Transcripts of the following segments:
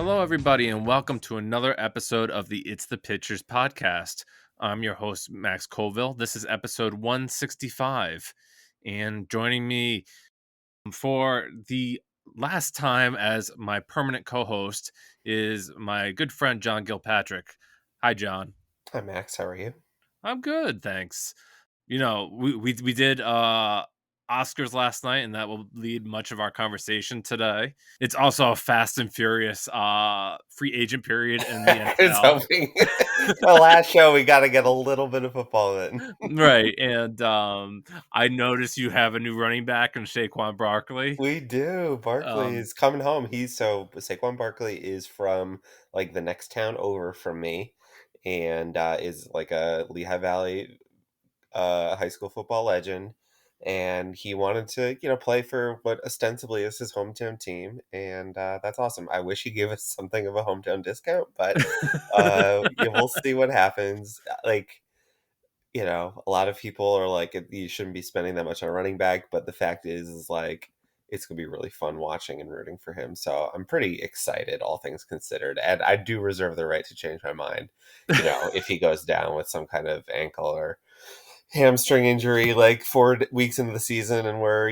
Hello, everybody, and welcome to another episode of the It's the Pitchers podcast. I'm your host, Max Colville. This is episode 165. And joining me for the last time as my permanent co host is my good friend, John Gilpatrick. Hi, John. Hi, Max. How are you? I'm good, thanks. We did Oscars last night, and that will lead much of our conversation today. It's also a fast and furious free agent period in the I was NFL. hoping the last show we got to get a little bit of football in. Right. And I noticed you have a new running back in Saquon Barkley. We do. Barkley Um is coming home. Saquon Barkley is from like the next town over from me, and is like a Lehigh Valley high school football legend. And he wanted to, play for what ostensibly is his hometown team, and that's awesome. I wish he gave us something of a hometown discount, but yeah, we'll see what happens. Like, a lot of people are like, you shouldn't be spending that much on a running back, but the fact is like, it's gonna be really fun watching and rooting for him. So I'm pretty excited, all things considered, and I do reserve the right to change my mind. If he goes down with some kind of ankle or hamstring injury like 4 weeks into the season, and we're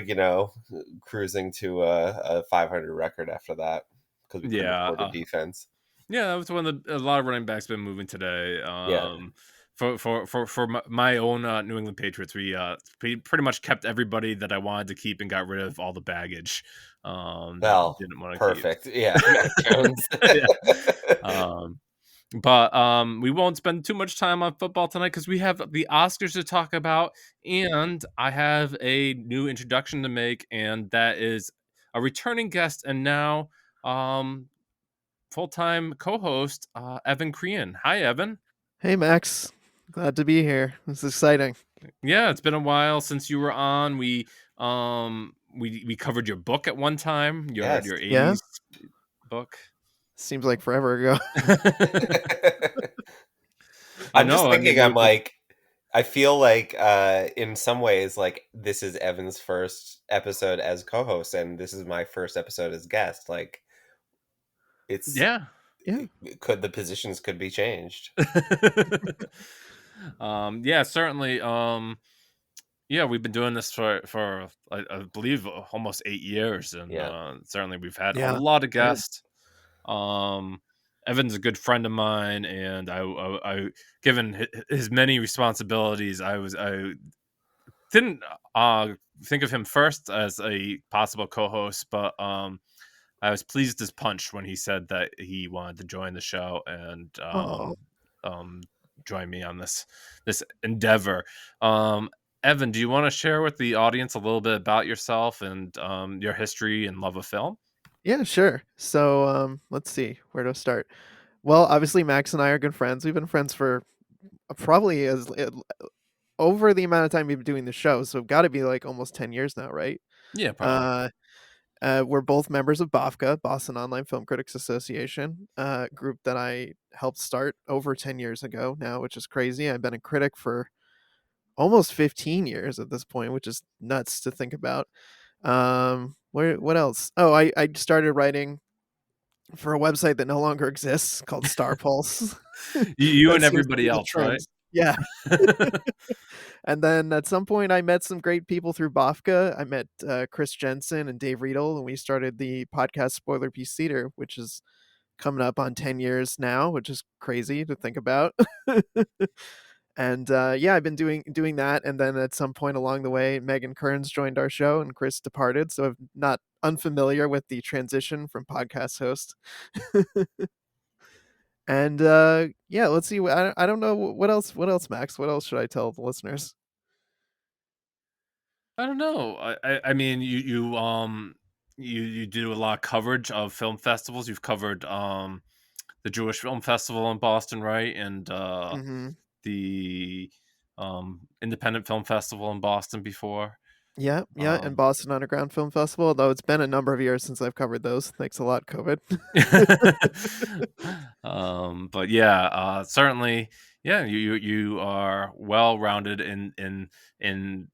cruising to a 500 record after that because we couldn't yeah. afford a defense. Yeah, that was one of a lot of running backs been moving today. Yeah. For my own New England Patriots, we pretty much kept everybody that I wanted to keep and got rid of all the baggage that we Well, didn't want to keep. perfect. Yeah. Mac Jones. Yeah. Um, but we won't spend too much time on football tonight because we have the Oscars to talk about, and I have a new introduction to make, and that is a returning guest, and now full-time co-host, Evan Crean. Hi, Evan. Hey, Max. Glad to be here. This is exciting. Yeah, it's been a while since you were on. We covered your book at one time, Yes. your Yeah? 80s book. Seems like forever ago. I I'm just know. I thinking, mean, I'm like, I feel like in some ways, like, this is Evan's first episode as co-host, and this is my first episode as guest. Like, it's yeah. Yeah. the positions could be changed. Yeah, certainly. Yeah, we've been doing this for I believe almost 8 years, and Yeah. certainly we've had a Yeah. lot of guests. Evan's a good friend of mine, and I given his many responsibilities, I didn't think of him first as a possible co-host, but I was pleased as punch when he said that he wanted to join the show and Oh, um, join me on this endeavor. Evan, do you want to share with the audience a little bit about yourself and your history and love of film? yeah, sure. So, let's see. Where to start? Well, obviously, Max and I are good friends. We've been friends for probably over the amount of time we've been doing the show. So, got to be like almost 10 years now, right? Yeah, probably. Uh, we're both members of BOFCA, Boston Online Film Critics Association, group that I helped start over 10 years ago now, which is crazy. I've been a critic for almost 15 years at this point, which is nuts to think about. What else? Oh, I started writing for a website that no longer exists called Star Pulse. You That and seems to everybody be the else, right? trend. Yeah. And then at some point, I met some great people through BOFCA. I met Chris Jensen and Dave Riedel, and we started the podcast Spoiler Piece Theater, which is coming up on 10 years now, which is crazy to think about. And yeah, I've been doing that, and then at some point along the way, Megan Kearns joined our show, and Chris departed. So I'm not unfamiliar with the transition from podcast host. And yeah, let's see. I don't know what else. What else, Max? What else should I tell the listeners? I don't know. I mean, you do a lot of coverage of film festivals. You've covered the Jewish Film Festival in Boston, right? And Hmm. the Independent Film Festival in Boston before. Yeah, yeah, and Um, Boston Underground Film Festival. Though it's been a number of years since I've covered those. Thanks a lot, COVID. but yeah, certainly, yeah, you are well rounded in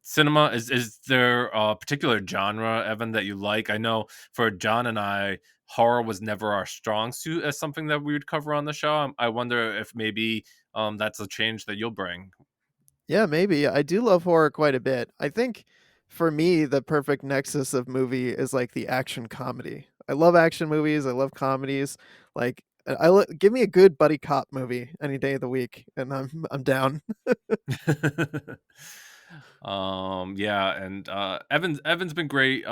cinema. Is there a particular genre, Evan, that you like? I know for John and I, horror was never our strong suit as something that we would cover on the show. I wonder if maybe that's a change that you'll bring. Yeah, maybe. I do love horror quite a bit. I think for me, the perfect nexus of movie is like the action comedy. I love action movies. I love comedies. Like, give me a good buddy cop movie any day of the week, and I'm down. Yeah, and Evan's been great.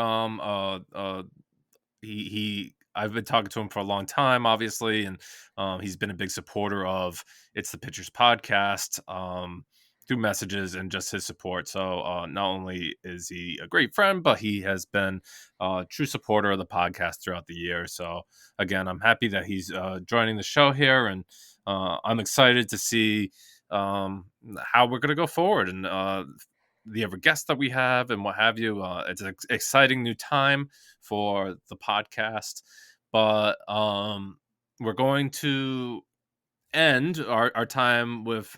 He I've been talking to him for a long time, obviously, and he's been a big supporter of It's the Pictures podcast, through messages and just his support. So not only is he a great friend, but he has been a true supporter of the podcast throughout the year. So again, I'm happy that he's joining the show here, and I'm excited to see how we're going to go forward, and the other guests that we have and what have you. It's an exciting new time for the podcast, but we're going to end our time with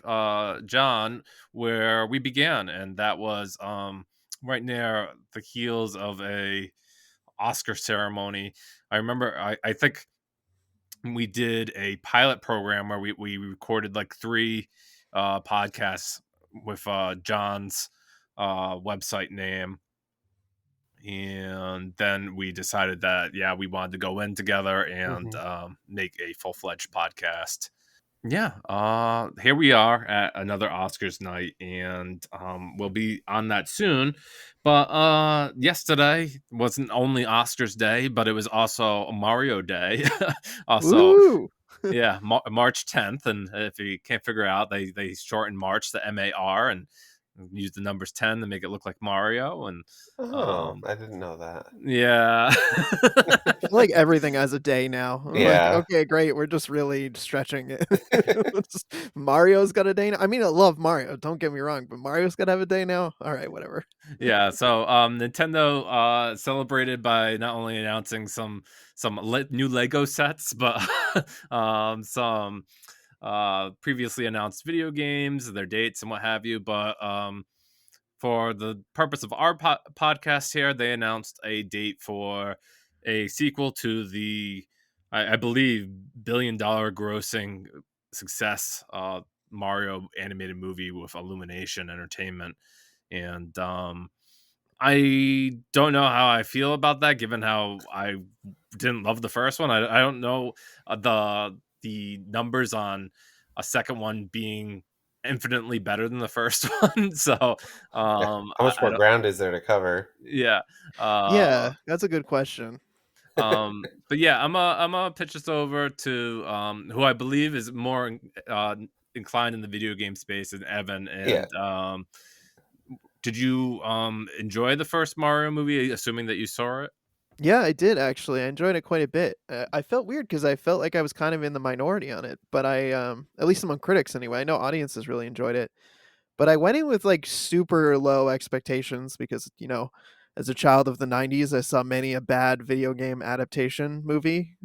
John where we began, and that was right near the heels of a Oscar ceremony. I remember I think we did a pilot program where we recorded like three podcasts with John's website name, and then we decided that yeah, we wanted to go in together and Mhm. make a full-fledged podcast. Yeah, here we are at another Oscars night, and we'll be on that soon. But yesterday wasn't only Oscars Day, but it was also Mario Day. Also, Woo! yeah, March 10th, and if you can't figure it out, they shorten March to MAR and use the numbers 10 to make it look like Mario, and Oh, um, I didn't know that. yeah. I feel like everything has a day now. I'm like, Yeah. okay, great. We're just really stretching it. Mario's got a day now. I mean, I love Mario. Don't get me wrong, but Mario's got to have a day now. All right, whatever. Yeah, so Nintendo celebrated by not only announcing some new Lego sets, but some previously announced video games, their dates and what have you. But for the purpose of our podcast here, they announced a date for a sequel to the, I believe, billion-dollar grossing success Mario animated movie with Illumination Entertainment, and I don't know how I feel about that, given how I didn't love the first one. I don't know the numbers on a second one being infinitely better than the first one. So Yeah. How much I more don't. ground is there to cover? Yeah. Yeah, that's a good question. But yeah, I'm gonna pitch this over to who I believe is more inclined in the video game space, is Evan. Yeah. And did you enjoy the first Mario movie, assuming that you saw it? Yeah, I did actually. I enjoyed it quite a bit. I felt weird because I felt like I was kind of in the minority on it, but at least among critics anyway. I know audiences really enjoyed it. But I went in with, like, super low expectations because, as a child of the '90s, I saw many a bad video game adaptation movie,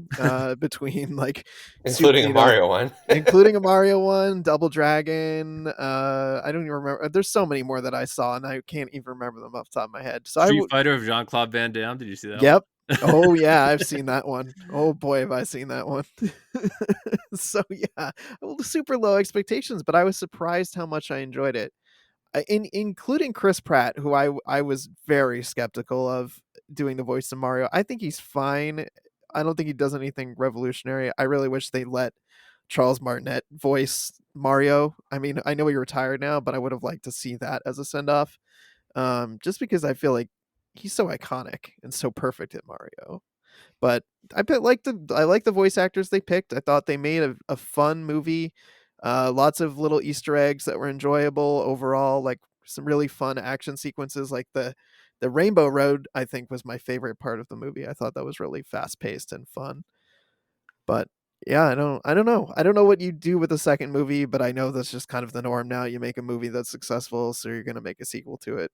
between, like, sup Including a Mario one. including a Mario one, Double Dragon, I don't even remember there's so many more that I saw, and I can't even remember them off the top of my head. So I Street would. Fighter of Jean-Claude Van Damme. Did you see that one? Yep. Oh, yeah, I've seen that one. Oh, boy, have I seen that one. So, yeah, well, super low expectations, but I was surprised how much I enjoyed it. Including Chris Pratt, who I was very skeptical of doing the voice of Mario. I think he's fine. I don't think he does anything revolutionary. I really wish they let Charles Martinet voice Mario. I mean, I know he retired now, but I would have liked to see that as a send off. Just because I feel like he's so iconic and so perfect at Mario. But I like the voice actors they picked. I thought they made a fun movie. Lots of little Easter eggs that were enjoyable overall. Like some really fun action sequences. Like the Rainbow Road, I think was my favorite part of the movie. I thought that was really fast paced and fun. But yeah, I don't know what you do with the second movie, but I know that's just kind of the norm now. You make a movie that's successful, so you're gonna make a sequel to it.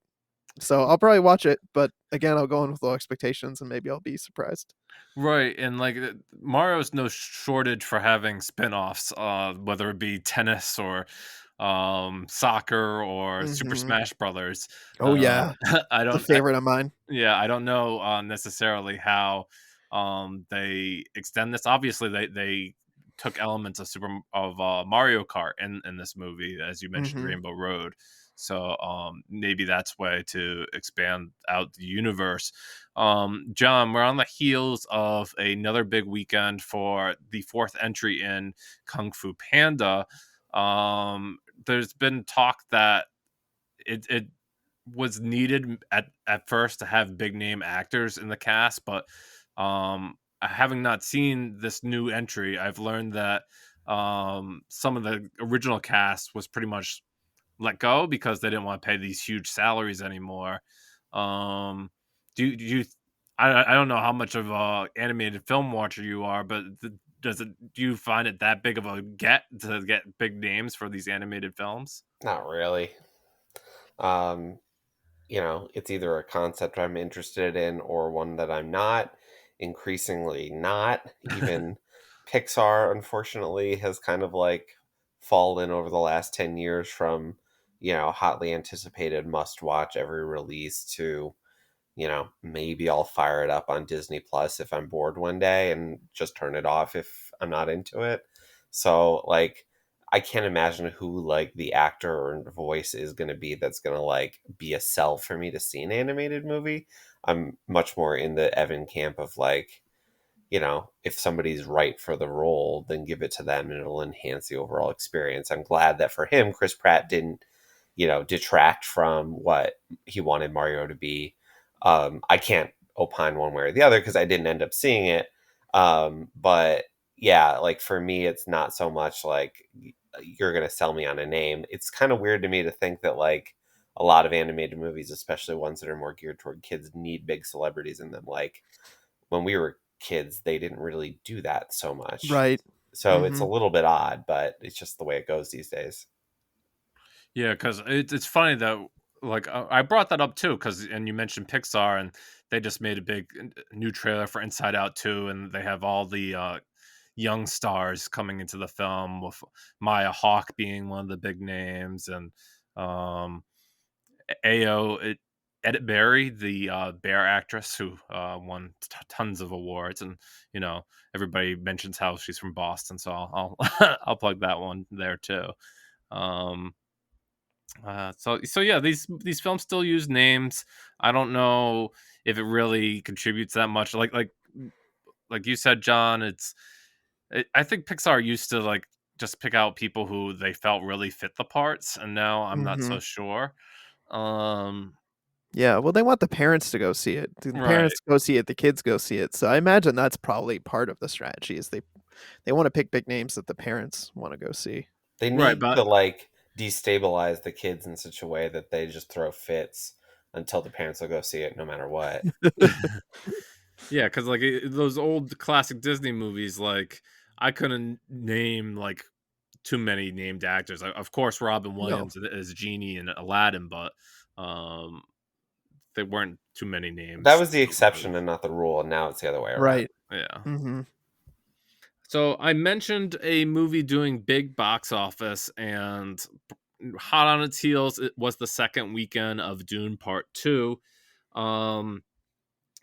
So I'll probably watch it, but again, I'll go in with low expectations and maybe I'll be surprised. Right, and like Mario's no shortage for having spin-offs, whether it be tennis or soccer or Super Mhm. Smash Brothers. Oh, yeah. I It's a don't favorite of mine. Yeah, I don't know necessarily how. they extend this. Obviously, they took elements of Mario Kart in this movie, as you mentioned, Mhm. Rainbow Road. So maybe that's way to expand out the universe. John, we're on the heels of another big weekend for the fourth entry in Kung Fu Panda. There's been talk that it was needed at first to have big name actors in the cast, but having not seen this new entry, I've learned that some of the original cast was pretty much let go because they didn't want to pay these huge salaries anymore. Um, do you? I don't know how much of a animated film watcher you are, but do you find it that big of a get to get big names for these animated films? Not really. Um, it's either a concept I'm interested in or one that I'm not. Increasingly not. Even Pixar, unfortunately, has kind of like fallen over the last 10 years from, hotly anticipated must watch every release to, maybe I'll fire it up on Disney Plus if I'm bored one day and just turn it off if I'm not into it. So, like, I can't imagine who like the actor or voice is going to be that's going to like be a sell for me to see an animated movie. I'm much more in the Evan camp of like, if somebody's right for the role, then give it to them and it'll enhance the overall experience. I'm glad that for him, Chris Pratt didn't, detract from what he wanted Mario to be. I can't opine one way or the other because I didn't end up seeing it. But yeah, like for me, it's not so much like you're going to sell me on a name. It's kind of weird to me to think that like a lot of animated movies, especially ones that are more geared toward kids, need big celebrities in them. Like when we were kids, they didn't really do that so much. Right. So it's a Mhm. little bit odd, but it's just the way it goes these days. Yeah, because it's funny that like I brought that up too, because and you mentioned Pixar, and they just made a big new trailer for Inside Out 2, and they have all the young stars coming into the film, with Maya Hawke being one of the big names, and um, Ao Edit Berry, the bear actress who won tons of awards, and you know everybody mentions how she's from Boston, so I'll I'll plug that one there too. Um, so yeah, these films still use names. I don't know if it really contributes that much. Like you said, John, I think Pixar used to like just pick out people who they felt really fit the parts, and now I'm not so Mhm. sure. Um, Yeah, well, they want the parents to go see it. The right, parents go see it, the kids go see it. So I imagine that's probably part of the strategy is they wanna pick big names that the parents wanna go see. They right, need to but like destabilize the kids in such a way that they just throw fits until the parents will go see it no matter what. yeah, because like those old classic Disney movies, like I couldn't name like too many named actors. Of course, Robin No. Williams as Genie in Aladdin, but um, there weren't too many That names. was the exception and not the rule, and now it's the other way around. Right. Yeah. Mhm. So I mentioned a movie doing big box office, and hot on its heels, it was the second weekend of Dune Part Two. Um,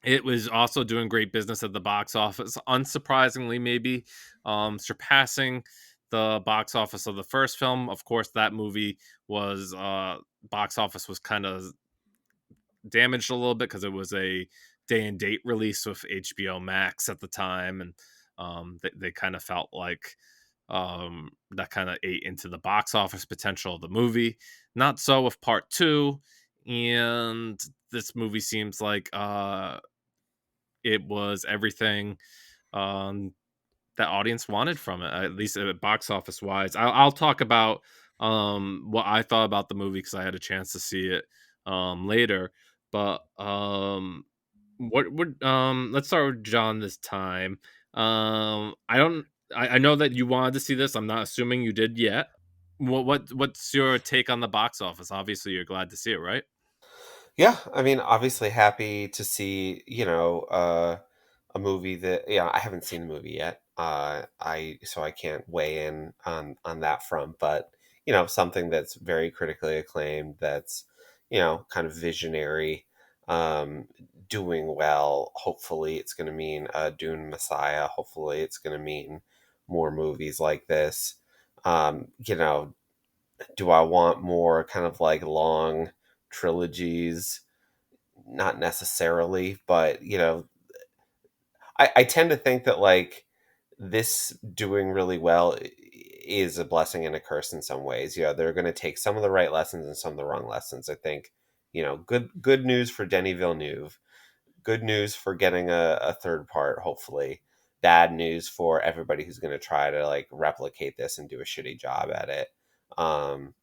it was also doing great business at the box office, unsurprisingly, maybe surpassing the box office of the first film. Of course, that movie was box office was kind of damaged a little bit because it was a day and date release with HBO Max at the time, and they kind of felt like that kind of ate into the box office potential of the movie. Not so with part two, and this movie seems like it was everything um, that audience wanted from it, at least box office wise. I'll talk about what I thought about the movie because I had a chance to see it later. But what would let's start with John this time. I don't. I know that you wanted to see this. I'm not assuming you did yet. What's your take on the box office? Obviously, you're glad to see it, right? Yeah, I mean, obviously happy to see, a movie that I haven't seen the movie yet. I can't weigh in on that front, but something that's very critically acclaimed, that's kind of visionary. Um doing well. Hopefully, it's going to mean Dune Messiah. Hopefully, it's going to mean more movies like this. You know, do I want more kind of like long trilogies? Not necessarily, but you know, I tend to think that like this doing really well is a blessing and a curse in some ways. You know, they're going to take some of the right lessons and some of the wrong lessons. I think, you know, good news for Denis Villeneuve. Good news for getting a third part, hopefully. Bad news for everybody who's going to try to like replicate this and do a shitty job at it. Um,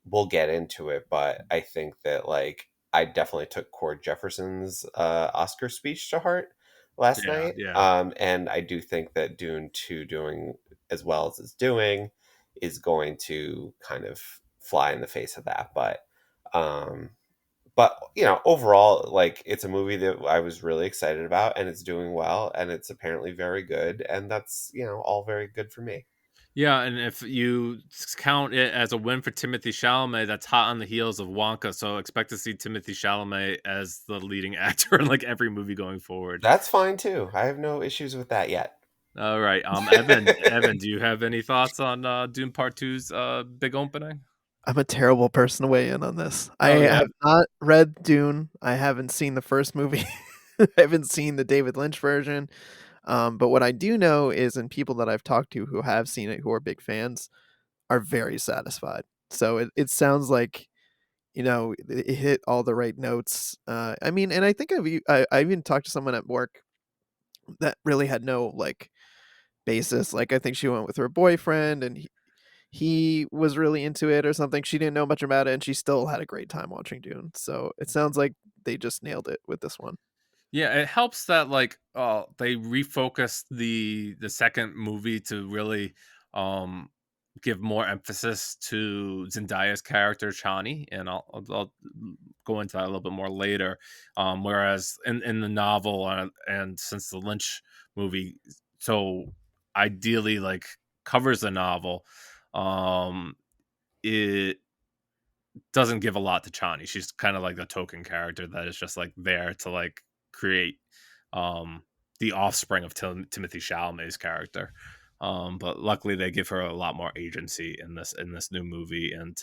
we'll get into it, but I think that like I definitely took Cord Jefferson's Oscar speech to heart last Yeah, night. yeah. And I do think that Dune 2 doing as well as it's doing is going to kind of fly in the face of that. Um but you know, overall, like it's a movie that I was really excited about and it's doing well and it's apparently very good and that's, you know, all very good for me. Yeah, and if you count it as a win for Timothy Chalamet, that's hot on the heels of Wonka, so expect to see Timothy Chalamet as the leading actor in, like, every movie going forward. That's fine too. I have no issues with that yet. Alright, Evan, do you have any thoughts on, Dune Part Two's big opening? I'm a terrible person to weigh in on this. I Oh, yeah? have not read Dune. I haven't seen the first movie. I haven't seen the David Lynch version. But what I do know is, and people that I've talked to who have seen it, who are big fans, are very satisfied. So it sounds like, you know, it hit all the right notes. I mean, and I think I even talked to someone at work that really had no like basis. Like I think she went with her boyfriend, and he was really into it or something. She didn't know much about it, and she still had a great time watching Dune. So it sounds like they just nailed it with this one. Yeah, it helps that like they refocused the second movie to really um give more emphasis to Zendaya's character Chani, and I'll go into that a little bit more later. Whereas in the novel and since the Lynch movie so ideally like covers the novel, um, it doesn't give a lot to Chani. She's kind of like the token character that is just like there to like create um the offspring of Timothy Chalamet's character. But luckily they give her a lot more agency in this new movie, and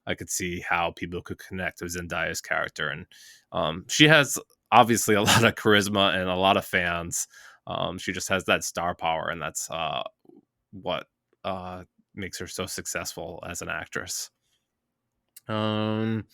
I could see how people could connect with Zendaya's character, and she has obviously a lot of charisma and a lot of fans. She just has that star power, and that's what makes her so successful as an actress. Um,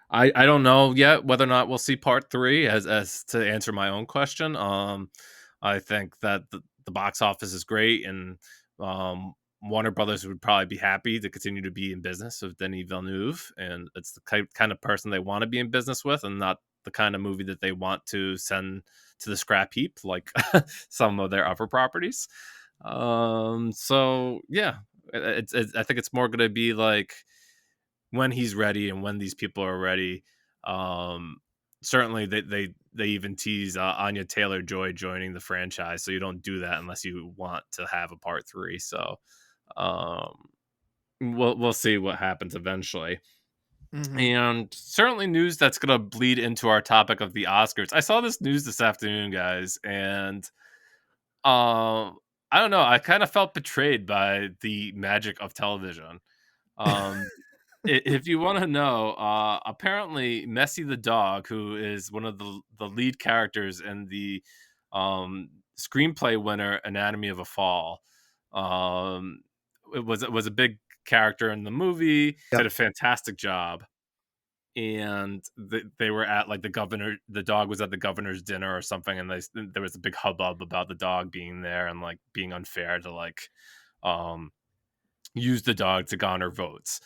I don't know yet whether or not we'll see part three. As to answer my own question, I think that the box office is great, and Warner Brothers would probably be happy to continue to be in business with Denis Villeneuve, and it's the kind of person they want to be in business with, and not the kind of movie that they want to send to the scrap heap like some of their other properties. So yeah, I think it's more going to be like when he's ready and when these people are ready. Um, Certainly, they even tease Anya Taylor Joy joining the franchise, so you don't do that unless you want to have a part three. So um, we'll see what happens eventually. Hmm. And certainly news that's going to bleed into our topic of the Oscars. I saw this news this afternoon, guys, and I don't know. I kind of felt betrayed by the magic of television. Um, if you want to know, apparently Messi the dog, who is one of the lead characters in the screenplay winner Anatomy of a Fall, um, it was a big character in the movie. Yep. Did a fantastic job, and they were at like the dog was at the governor's dinner or something, and there was a big hubbub about the dog being there and like being unfair to like um, use the dog to garner votes.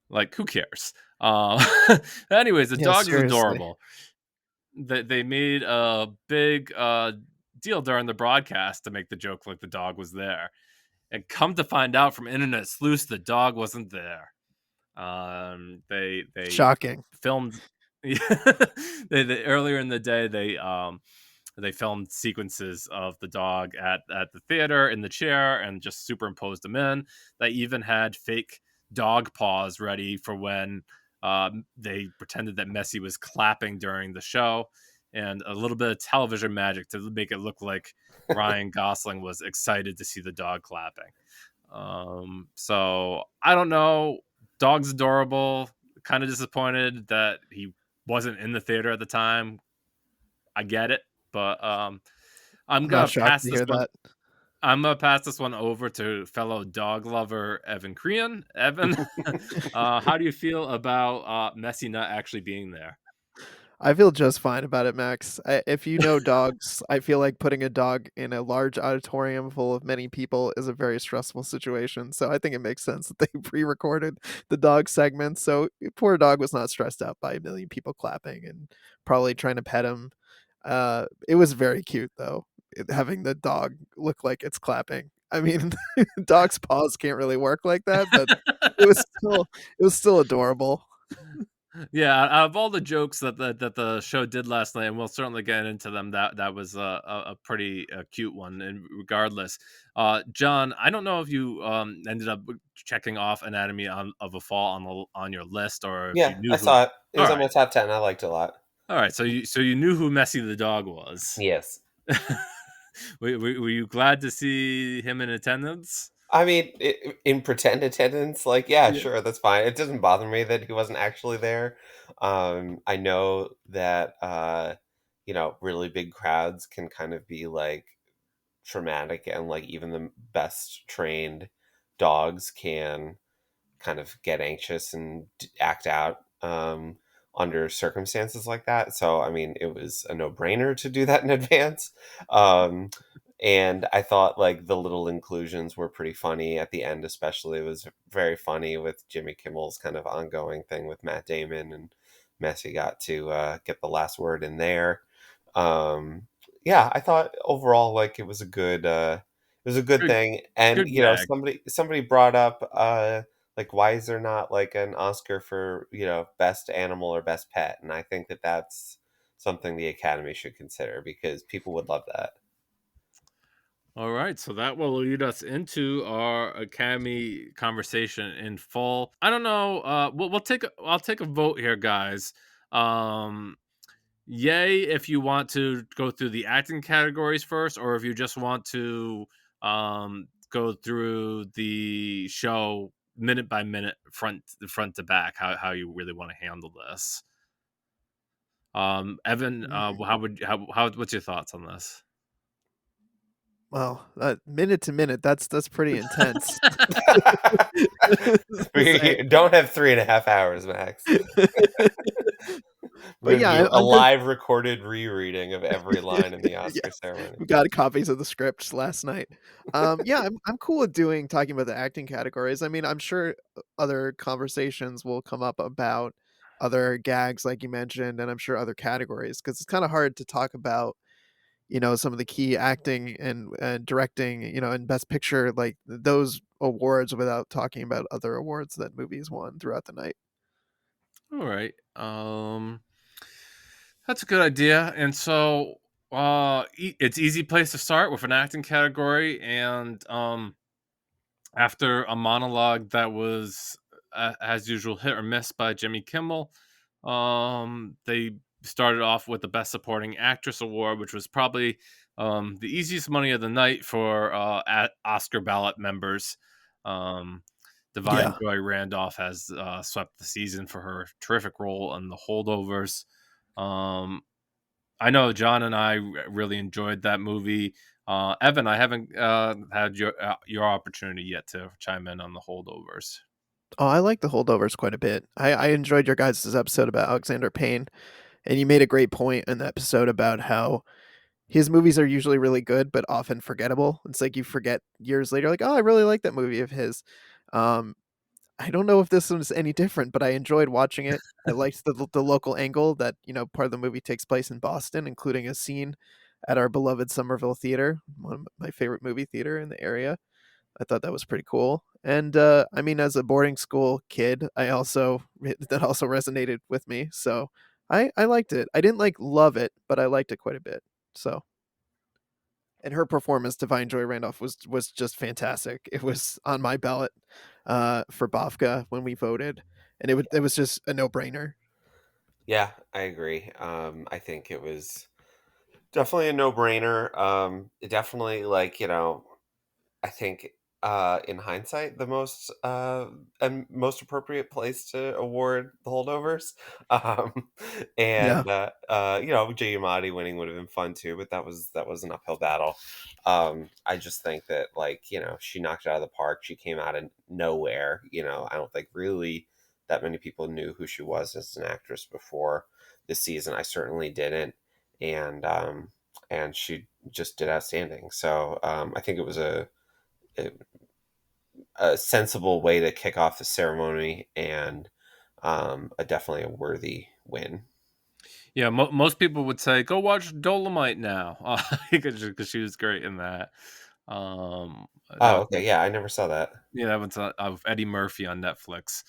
Like, who cares? Uh, anyways, the Yeah, dog is seriously. adorable. They made a big deal during the broadcast to make the joke like the dog was there, and come to find out from internet sleuths, the dog wasn't there. They Shocking. filmed they earlier in the day they filmed sequences of the dog at the theater in the chair and just superimposed them in. They even had fake dog paws ready for when they pretended that Messi was clapping during the show. and a little bit of television magic to make it look like Ryan Gosling was excited to see the dog clapping. So I don't know. Dog's adorable. Kind of disappointed that he wasn't in the theater at the time. I get it, but I'm I'm not gonna shocked pass to this hear one. that. I'm gonna pass this one over to fellow dog lover Evan Crean. Evan, how do you feel about Messy Nut actually being there? I feel just fine about it, Max. If you know dogs, I feel like putting a dog in a large auditorium full of many people is a very stressful situation. So I think it makes sense that they pre-recorded the dog segment. So poor dog was not stressed out by a million people clapping and probably trying to pet him. It was very cute though, having the dog look like it's clapping. I mean, dog's paws can't really work like that, but it was still it was still adorable. Yeah, out of all the jokes that the show did last night, and we'll certainly get into them, that was a pretty cute one. And regardless, John, I don't know if you ended up checking off Anatomy of a Fall on your list, or if you Yeah, knew I who. saw it. It All was on right, my top 10. I liked it a lot. all right. So you knew who Messy the dog was. Yes. Were you glad to see him in attendance? I mean, in pretend attendance, like, yeah, Yeah. sure, that's fine. It doesn't bother me that he wasn't actually there. I know that, really big crowds can kind of be like traumatic, and like even the best trained dogs can kind of get anxious and act out under circumstances like that. So, I mean, it was a no brainer to do that in advance. Um, and I thought like the little inclusions were pretty funny at the end, especially. It was very funny with Jimmy Kimmel's kind of ongoing thing with Matt Damon, and Messi got to get the last word in there. Um, yeah, I thought overall like it was a good Good, thing. And good gag. somebody brought up like why is there not like an Oscar for best animal or best pet? And I think that that's something the Academy should consider because people would love that. All right, so that will lead us into our Academy conversation in full. I don't know. I'll take a vote here, guys. Um, Yay if you want to go through the acting categories first, or if you just want to go through the show minute by minute, front to back. How you really want to handle this? Evan, Mm. how what's your thoughts on this? Well, minute to minute, that's pretty intense. Say. We don't have 3.5 hours, Max. We're But gonna yeah, do a I'm just live recorded rereading of every line in the Oscar yes, ceremony. we got copies of the scripts last night. Yeah, I'm cool with talking about the acting categories. I mean, I'm sure other conversations will come up about other gags like you mentioned, and I'm sure other categories because it's kind of hard to talk about some of the key acting and directing, and best picture, like those awards without talking about other awards that movies won throughout the night. All right. That's a good idea. And so it's easy place to start with an acting category, and after a monologue that was as usual hit or miss by Jimmy Kimmel, they started off with the best supporting actress award, which was probably the easiest money of the night for Oscar ballot members. Um, Divine Yeah. Joy Randolph has swept the season for her terrific role in The Holdovers. Um, I know John and I really enjoyed that movie. Evan, I haven't had your opportunity yet to chime in on The Holdovers. Oh, I like the holdovers quite a bit. I enjoyed your guys' episode about Alexander Payne, and you made a great point in the episode about how his movies are usually really good, but often forgettable. It's like you forget years later, like, oh, I really like that movie of his. Um, I don't know if this one's any different, but I enjoyed watching it. I liked the local angle that, part of the movie takes place in Boston, including a scene at our beloved Somerville Theater, one of my favorite movie theater in the area. I thought that was pretty cool. And I mean, as a boarding school kid, that also resonated with me. So I liked it. I didn't like love it, but I liked it quite a bit. So and her performance, Divine Joy Randolph, was just fantastic. It was on my ballot for BAFTA when we voted, and it was just a no brainer. Yeah, I agree. I think it was definitely a no-brainer. It definitely, like, I think, in hindsight, the most, and most appropriate place to award the holdovers. Um, Yeah. Giamatti winning would have been fun too, but that was an uphill battle. I just think that, like, she knocked it out of the park. She came out of nowhere. I don't think really that many people knew who she was as an actress before this season. I certainly didn't, and she just did outstanding. So I think it was a, a sensible way to kick off the ceremony, and definitely a worthy win. Yeah, most people would say, "Go watch Dolomite now," because she was great in that. That Oh, was okay. Yeah, I never saw that. yeah, that was of Eddie Murphy on Netflix.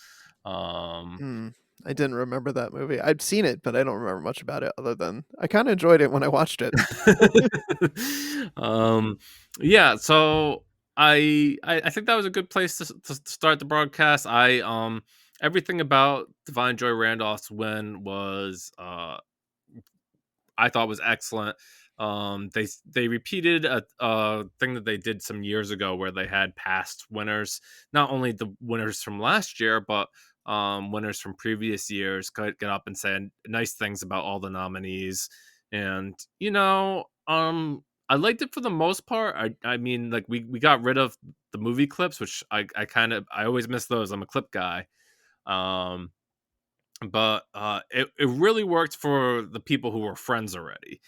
Um, Mm, I didn't remember that movie. I'd seen it, but I don't remember much about it other than I kinda enjoyed it when I watched it. um, yeah, so I think that was a good place to start the broadcast. Everything about Divine Joy Randolph's win was I thought was excellent. They repeated a thing that they did some years ago where they had past winners, not only the winners from last year, but winners from previous years get up and say nice things about all the nominees. And I liked it for the most part. I mean, like we got rid of the movie clips, which I always miss those. I'm a clip guy. Um, but it really worked for the people who were friends already.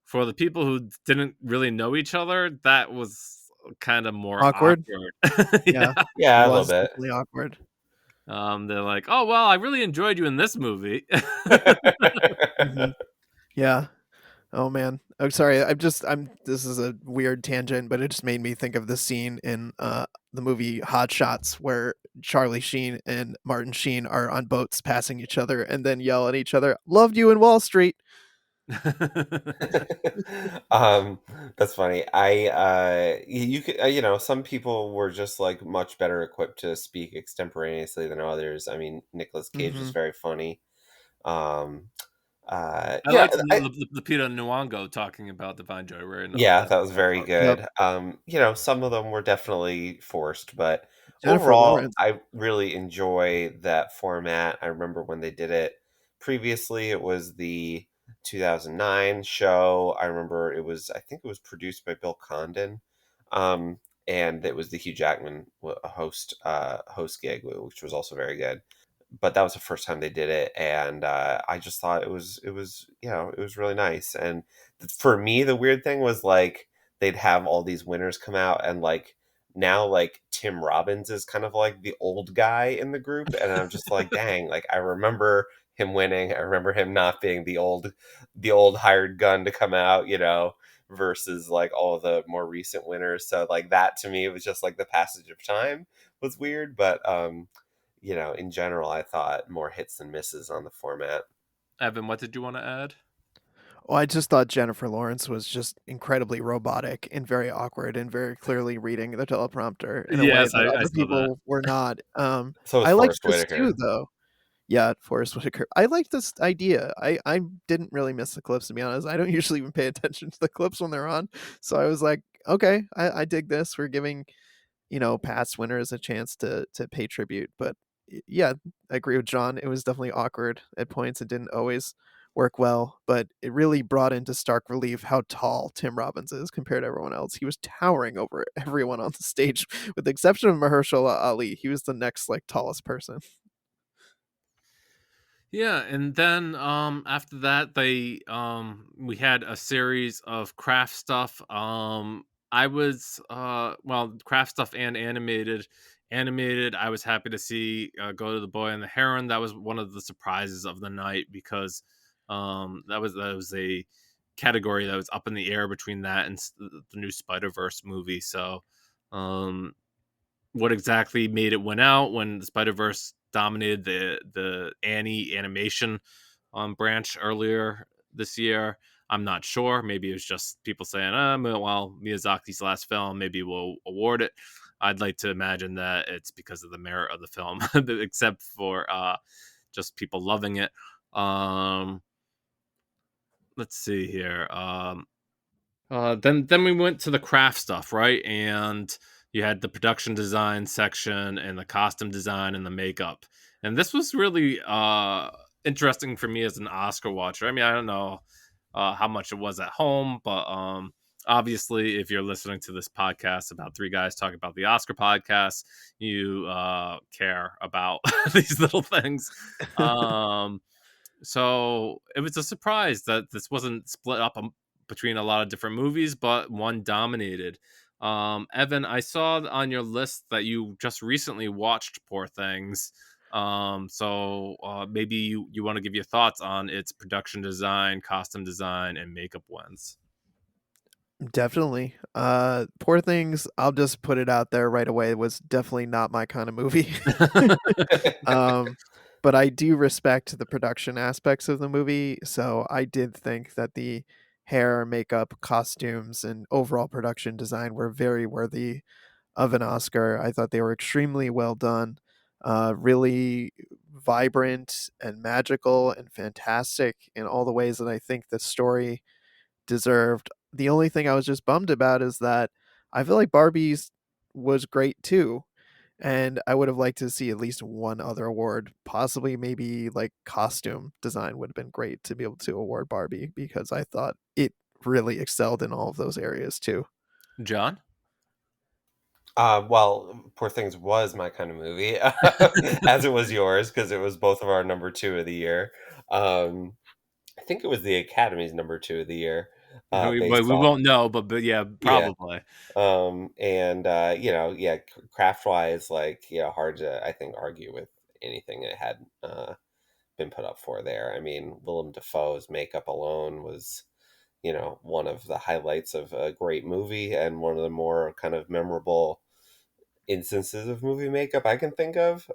For the people who didn't really know each other, that was kind of more Awkward? awkward. Yeah. Yeah. It Yeah, a little was bit. definitely awkward. They're like, "Oh, well, I really enjoyed you in this movie." Mhm. Yeah. Oh, man. I'm sorry, I'm this is a weird tangent, but it just made me think of the scene in, the movie Hot Shots where Charlie Sheen and Martin Sheen are on boats passing each other and then yell at each other, "Loved you in Wall Street." um, that's funny. You could, some people were just like much better equipped to speak extemporaneously than others. I mean, Nicolas Cage was Mhm. very funny. Um, I yeah, liked Lupita Nyong'o talking about Divine Joy Randolph. Yeah, That that was very Yep. good. Some of them were definitely forced, but Jennifer overall, Lawrence. I really enjoy that format. I remember when they did it previously, it was the 2009 show. I think it was produced by Bill Condon. Um, and it was the Hugh Jackman host gig, which was also very good, but that was the first time they did it, and I just thought it was really nice. And for me, the weird thing was like they'd have all these winners come out, and like now like Tim Robbins is kind of like the old guy in the group, and I'm just like, dang, like I remember him winning. I remember him not being the old hired gun to come out, versus like all of the more recent winners. So like that to me, it was just like the passage of time was weird, but in general, I thought more hits than misses on the format. Evan, what did you want to add? Oh, I just thought Jennifer Lawrence was just incredibly robotic and very awkward and very clearly reading the teleprompter in a way Yes, that I other saw that. people were not. So was I liked Forrest this too, Whitaker. though. Yeah, Forest Whitaker. I like this idea. I didn't really miss the clips, to be honest. I don't usually even pay attention to the clips when they're on, so I was like, "Okay, I dig this. We're giving, past winners a chance to pay tribute." But yeah, I agree with John. It was definitely awkward at points. It didn't always work well, but it really brought into stark relief how tall Tim Robbins is compared to everyone else. He was towering over everyone on the stage, with the exception of Mahershala Ali. He was the next like tallest person. Yeah, and then after that we had a series of craft stuff. I was well, craft stuff and animated. Animated, I was happy to see Go to the Boy and the Heron. That was one of the surprises of the night because that was a category that was up in the air between that and the new Spider-Verse movie. So um what exactly made it win out when the Spider Verse dominated the Annie animation branch earlier this year. I'm not sure. Maybe it was just people saying, well, Miyazaki's last film, maybe we'll award it. I'd like to imagine that it's because of the merit of the film, except for just people loving it. Um, let's see here. Then we went to the craft stuff, right? And you had the production design section and the costume design and the makeup. And this was really interesting for me as an Oscar watcher. I mean, I don't know how much it was at home, but obviously, if you're listening to this podcast about three guys talking about the Oscar podcast, you care about these little things. Um, so it was a surprise that this wasn't split up between a lot of different movies, but one dominated. Evan, I saw on your list that you just recently watched Poor Things. So maybe you want to give your thoughts on its production design, costume design, and makeup ones. Definitely. Poor Things, I'll just put it out there right away, was definitely not my kind of movie. Um, but I do respect the production aspects of the movie, so I did think that the hair, makeup, costumes, and overall production design were very worthy of an Oscar. I thought they were extremely well done, really vibrant and magical and fantastic in all the ways that I think the story deserved. The only thing I was just bummed about is that I feel like Barbie's was great too. And I would have liked to see at least one other award, possibly maybe like costume design would have been great to be able to award Barbie because I thought it really excelled in all of those areas too. John? Well, Poor Things was my kind of movie, as it was yours, because it was both of our number two of the year. Um, I think it was the Academy's number two of the year, But based we off, won't know, but yeah, yeah. probably. And yeah, craft wise, like, hard to, I think, argue with anything it had been put up for there. I mean, Willem Dafoe's makeup alone was, one of the highlights of a great movie and one of the more kind of memorable instances of movie makeup I can think of.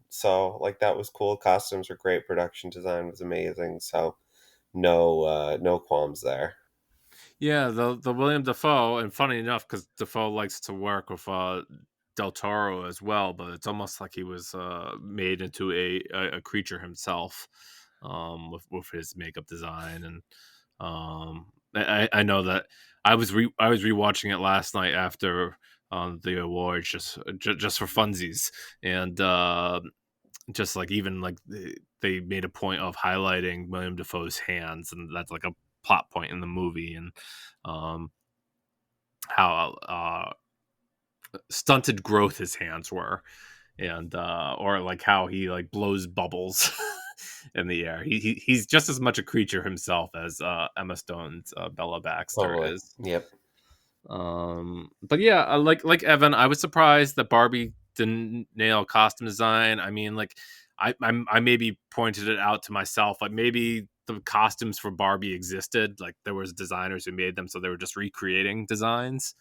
So like that was cool. Costumes were great. Production design was amazing. So no qualms there. Yeah, the William Dafoe, and funny enough, because Dafoe likes to work with Del Toro as well, but it's almost like he was made into a creature himself, with his makeup design. And I know that I was rewatching it last night after the awards, just for funsies. And just like, even like they made a point of highlighting William Dafoe's hands, and that's like a plot point in the movie. And um, how stunted growth his hands were, and or like how he like blows bubbles in the air. He's just as much a creature himself as Emma Stone's Bella Baxter Totally. is. Yep. But yeah, like Evan, I was surprised that Barbie didn't nail costume design. I mean, like, I maybe pointed it out to myself, like maybe the costumes for Barbie existed, like there was designers who made them, so they were just recreating designs,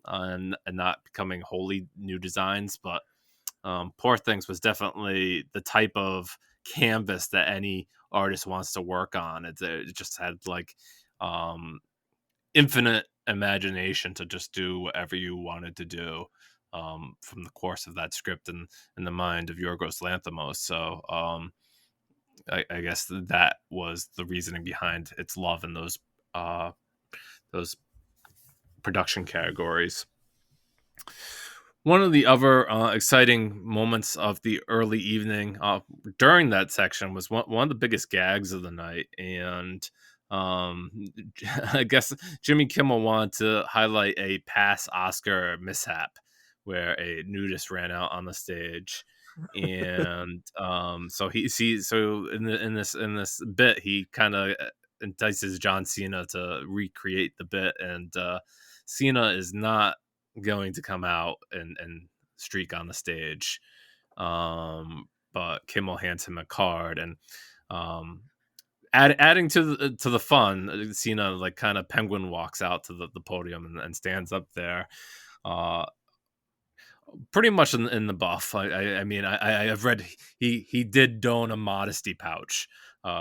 and not becoming wholly new designs. But Poor Things was definitely the type of canvas that any artist wants to work on. It just had like um infinite imagination to just do whatever you wanted to do, from the course of that script and in the mind of Yorgos Lanthimos. So I guess that was the reasoning behind its love in those production categories. One of the other exciting moments of the early evening during that section was one of the biggest gags of the night. And um, I guess Jimmy Kimmel wanted to highlight a past Oscar mishap where a nudist ran out on the stage. And so in this bit, he kind of entices John Cena to recreate the bit. And Cena is not going to come out and streak on the stage. But Kimmel hands him a card, and um, adding to the fun, Cena like kind of penguin walks out to the podium and stands up there. Uh, Pretty much in the buff. I mean, I've read he did don a modesty pouch.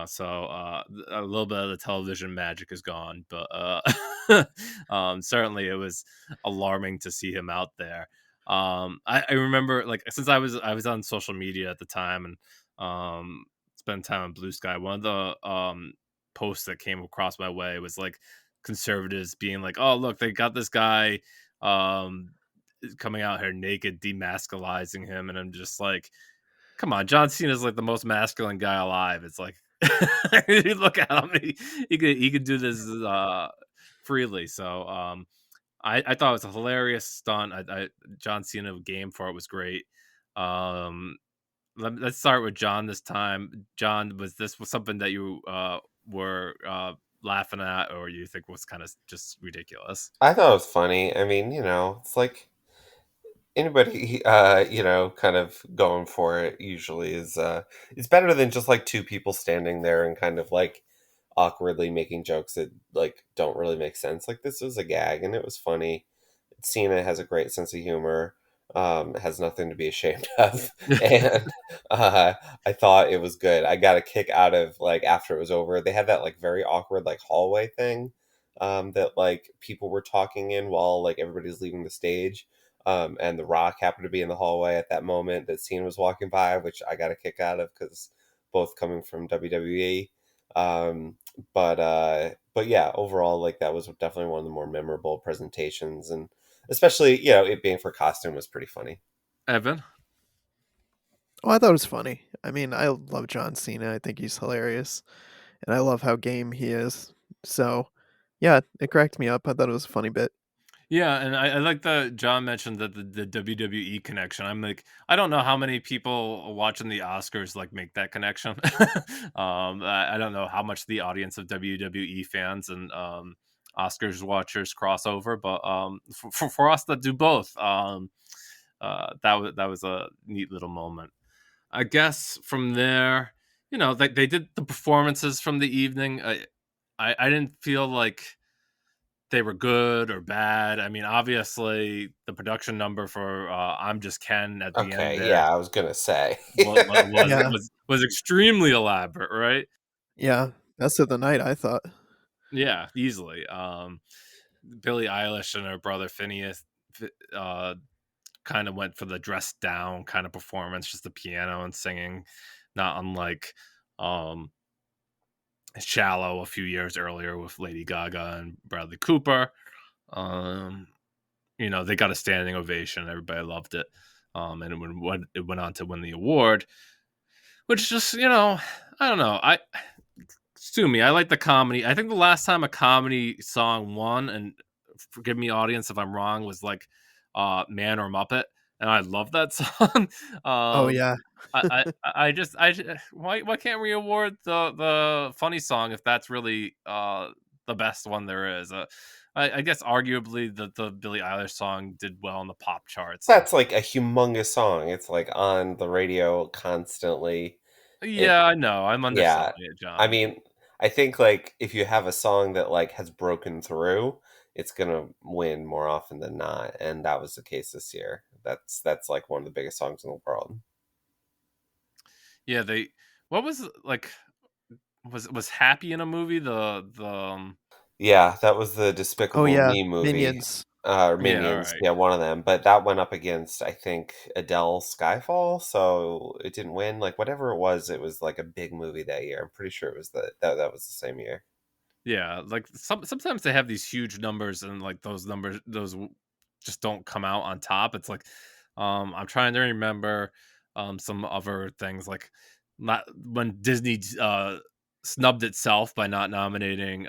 So a little bit of the television magic is gone, but certainly it was alarming to see him out there. I remember, like, since I was on social media at the time, and spend time on Blue Sky. One of the posts that came across my way was like conservatives being like, "Oh, look, they got this guy um coming out here naked, demasculizing him," and I'm just like, "Come on, John Cena's like the most masculine guy alive." It's like, you look at him, he could do this freely. So I thought it was a hilarious stunt. John Cena game for it was great. Um, let's start with John this time. John, was this was something that you were laughing at, or you think was kind of just ridiculous? I thought it was funny. I mean, it's like anybody, kind of going for it usually is it's better than just like two people standing there and kind of like awkwardly making jokes that like don't really make sense. Like this was a gag and it was funny. Cena has a great sense of humor, has nothing to be ashamed of, and I thought it was good. I got a kick out of like after it was over. They had that like very awkward like hallway thing, that like people were talking in while like everybody's leaving the stage. And The Rock happened to be in the hallway at that moment that Cena was walking by, which I got a kick out of because both coming from WWE. Um, but yeah, overall, like that was definitely one of the more memorable presentations, and especially it being for costume was pretty funny. Evan? Oh, I thought it was funny. I mean, I love John Cena. I think he's hilarious, and I love how game he is. So, yeah, it cracked me up. I thought it was a funny bit. Yeah, and I like that John mentioned that the WWE connection. I'm like, I don't know how many people watching the Oscars like make that connection. I don't know how much the audience of WWE fans and Oscars watchers cross over, but for us that do both, that was a neat little moment. I guess from there, they did the performances from the evening. I didn't feel like they were good or bad. I mean, obviously, the production number for "I'm Just Ken" at the end Okay, there yeah, I was gonna say. was Yeah, was was extremely elaborate, right? yeah, best of the night, I thought. Yeah, easily. Billie Eilish and her brother Phineas uh, kind of went for the dressed down kind of performance, just the piano and singing, not unlike um, "Shallow" a few years earlier with Lady Gaga and Bradley Cooper. Um, they got a standing ovation. Everybody loved it. And it went on to win the award, which just, I don't know. Sue me. I like the comedy. I think the last time a comedy song won, and forgive me, audience, if I'm wrong, was like Man or Muppet. And I love that song. Oh, um, yeah. why can't we award the funny song if that's really the best one there is? I guess arguably the Billie Eilish song did well in the pop charts, and That's like a humongous song. It's like on the radio constantly. It yeah, I know I'm underselling Yeah. it, I John. mean, I think like if you have a song that like has broken through, it's gonna win more often than not, and that was the case this year. That's like one of the biggest songs in the world. Yeah, what was like was Happy in a movie? The Yeah, that was the Oh, Despicable yeah, Me movie, Minions. or yeah, all Minions, right. yeah, one of them, but that went up against, I think, Adele's Skyfall, so it didn't win, like, whatever it was, like, a big movie that year. I'm pretty sure it was that was the same year. Yeah, like sometimes they have these huge numbers and like just don't come out on top. It's like I'm trying to remember some other things like not when Disney snubbed itself by not nominating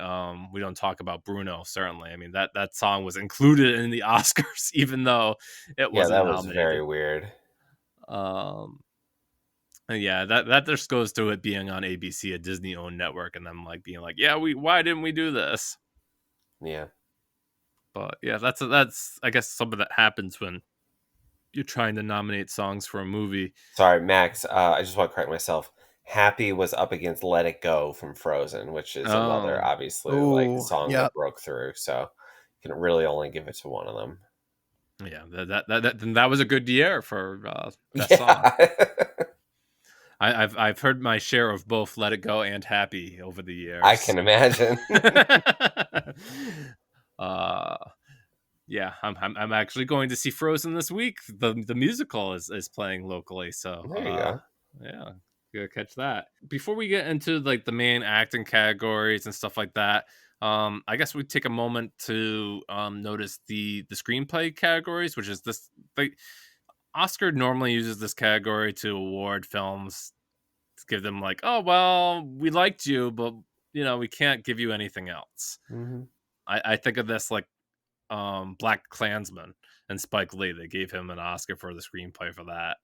We Don't Talk About Bruno, certainly. I mean that song was included in the Oscars even though it Yeah, wasn't that was very nominated. weird. Um and yeah, that just goes to it being on ABC, a Disney owned network, and them like being like, yeah, we why didn't we do this? Yeah. But yeah, that's I guess something that happens when you're trying to nominate songs for a movie. Sorry, Max, I just wanna correct myself. Happy was up against Let It Go from Frozen, which is another, Oh, obviously, like, Oh, song yeah. that broke through, so you can really only give it to one of them. yeah, then that was a good year for best song. Yeah. I've heard my share of both "Let It Go" and "Happy" over the I years. can imagine. uh, yeah, I'm actually going to see Frozen this week. The musical is playing locally, so There you go. yeah, gotta catch that. Before we get into like the main acting categories and stuff like that, I guess we take a moment to notice the screenplay categories, which is this like Oscar normally uses this category to award films to give them like, oh well, we liked you, but we can't give you anything else. Mhm. I think of this like Black Klansman and Spike Lee. They gave him an Oscar for the screenplay for that.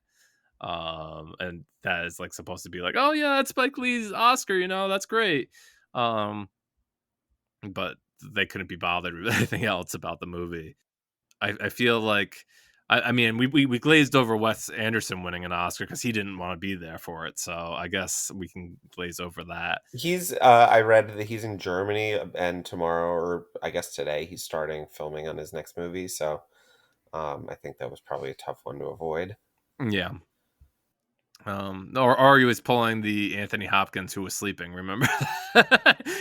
And that is like supposed to be like, oh yeah, that's Spike Lee's Oscar, that's great. But they couldn't be bothered with anything else about the movie. I feel like I mean we glazed over Wes Anderson winning an Oscar because he didn't want to be there for it. So I guess we can glaze over that. I read that he's in Germany, and tomorrow, or I guess today, he's starting filming on his next movie, so, I think that was probably a tough one to avoid. Yeah. Or he was pulling the Anthony Hopkins who was sleeping. Remember?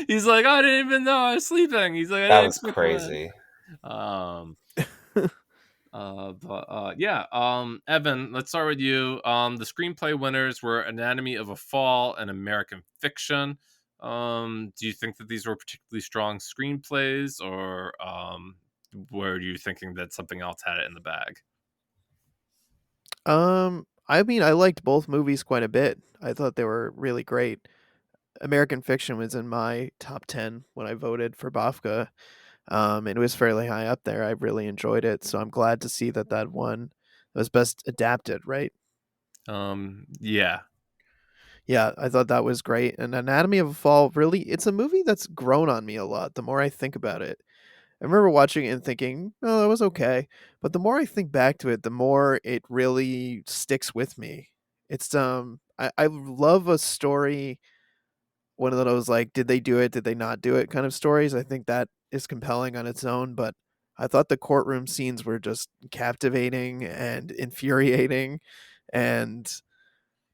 He's like, I didn't even know I was sleeping. He's like, I That didn't was expect that. crazy. Um, yeah. Evan, let's start with you. The screenplay winners were Anatomy of a Fall and American Fiction. Do you think that these were particularly strong screenplays, or were you thinking that something else had it in the bag? I mean, I liked both movies quite a bit. I thought they were really great. American Fiction was in my top 10 when I voted for BAFTA. It was fairly high up there. I really enjoyed it, so I'm glad to see that that one was best adapted, right? Yeah. Yeah, I thought that was great. And Anatomy of a Fall, really, it's a movie that's grown on me a lot the more I think about it. I remember watching it and thinking, "Oh, that was okay." But the more I think back to it, the more it really sticks with me. I love a story, one of those like, did they do it, did they not do it kind of stories. I think that is compelling on its own, but I thought the courtroom scenes were just captivating and infuriating, and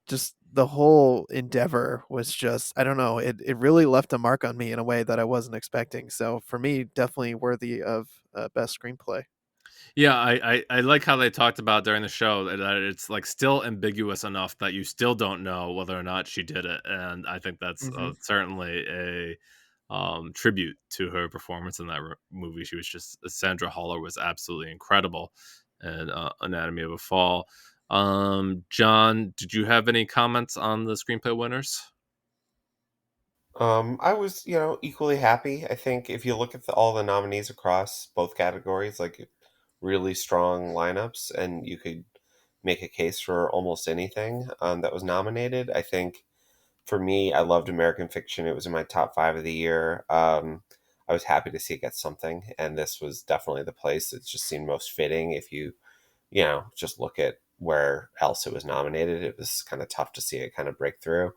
just the whole endeavor was just, I don't know, it really left a mark on me in a way that I wasn't expecting. So for me, definitely worthy of best screenplay. Yeah, I like how they talked about during the show that it's like still ambiguous enough that you still don't know whether or not she did it, and I think that's Mhm. certainly a tribute to her performance in that movie. She was just Sandra Haller was absolutely incredible in Anatomy of a Fall. John, did you have any comments on the screenplay winners? I was, equally happy. I think if you look at all the nominees across both categories, like really strong lineups, and you could make a case for almost anything that was nominated. I think for me, I loved American Fiction. It was in my top five of the year. I was happy to see it get something, and this was definitely the place that just seemed most fitting. If you, just look at where else it was nominated, it was kind of tough to see it kind of break through.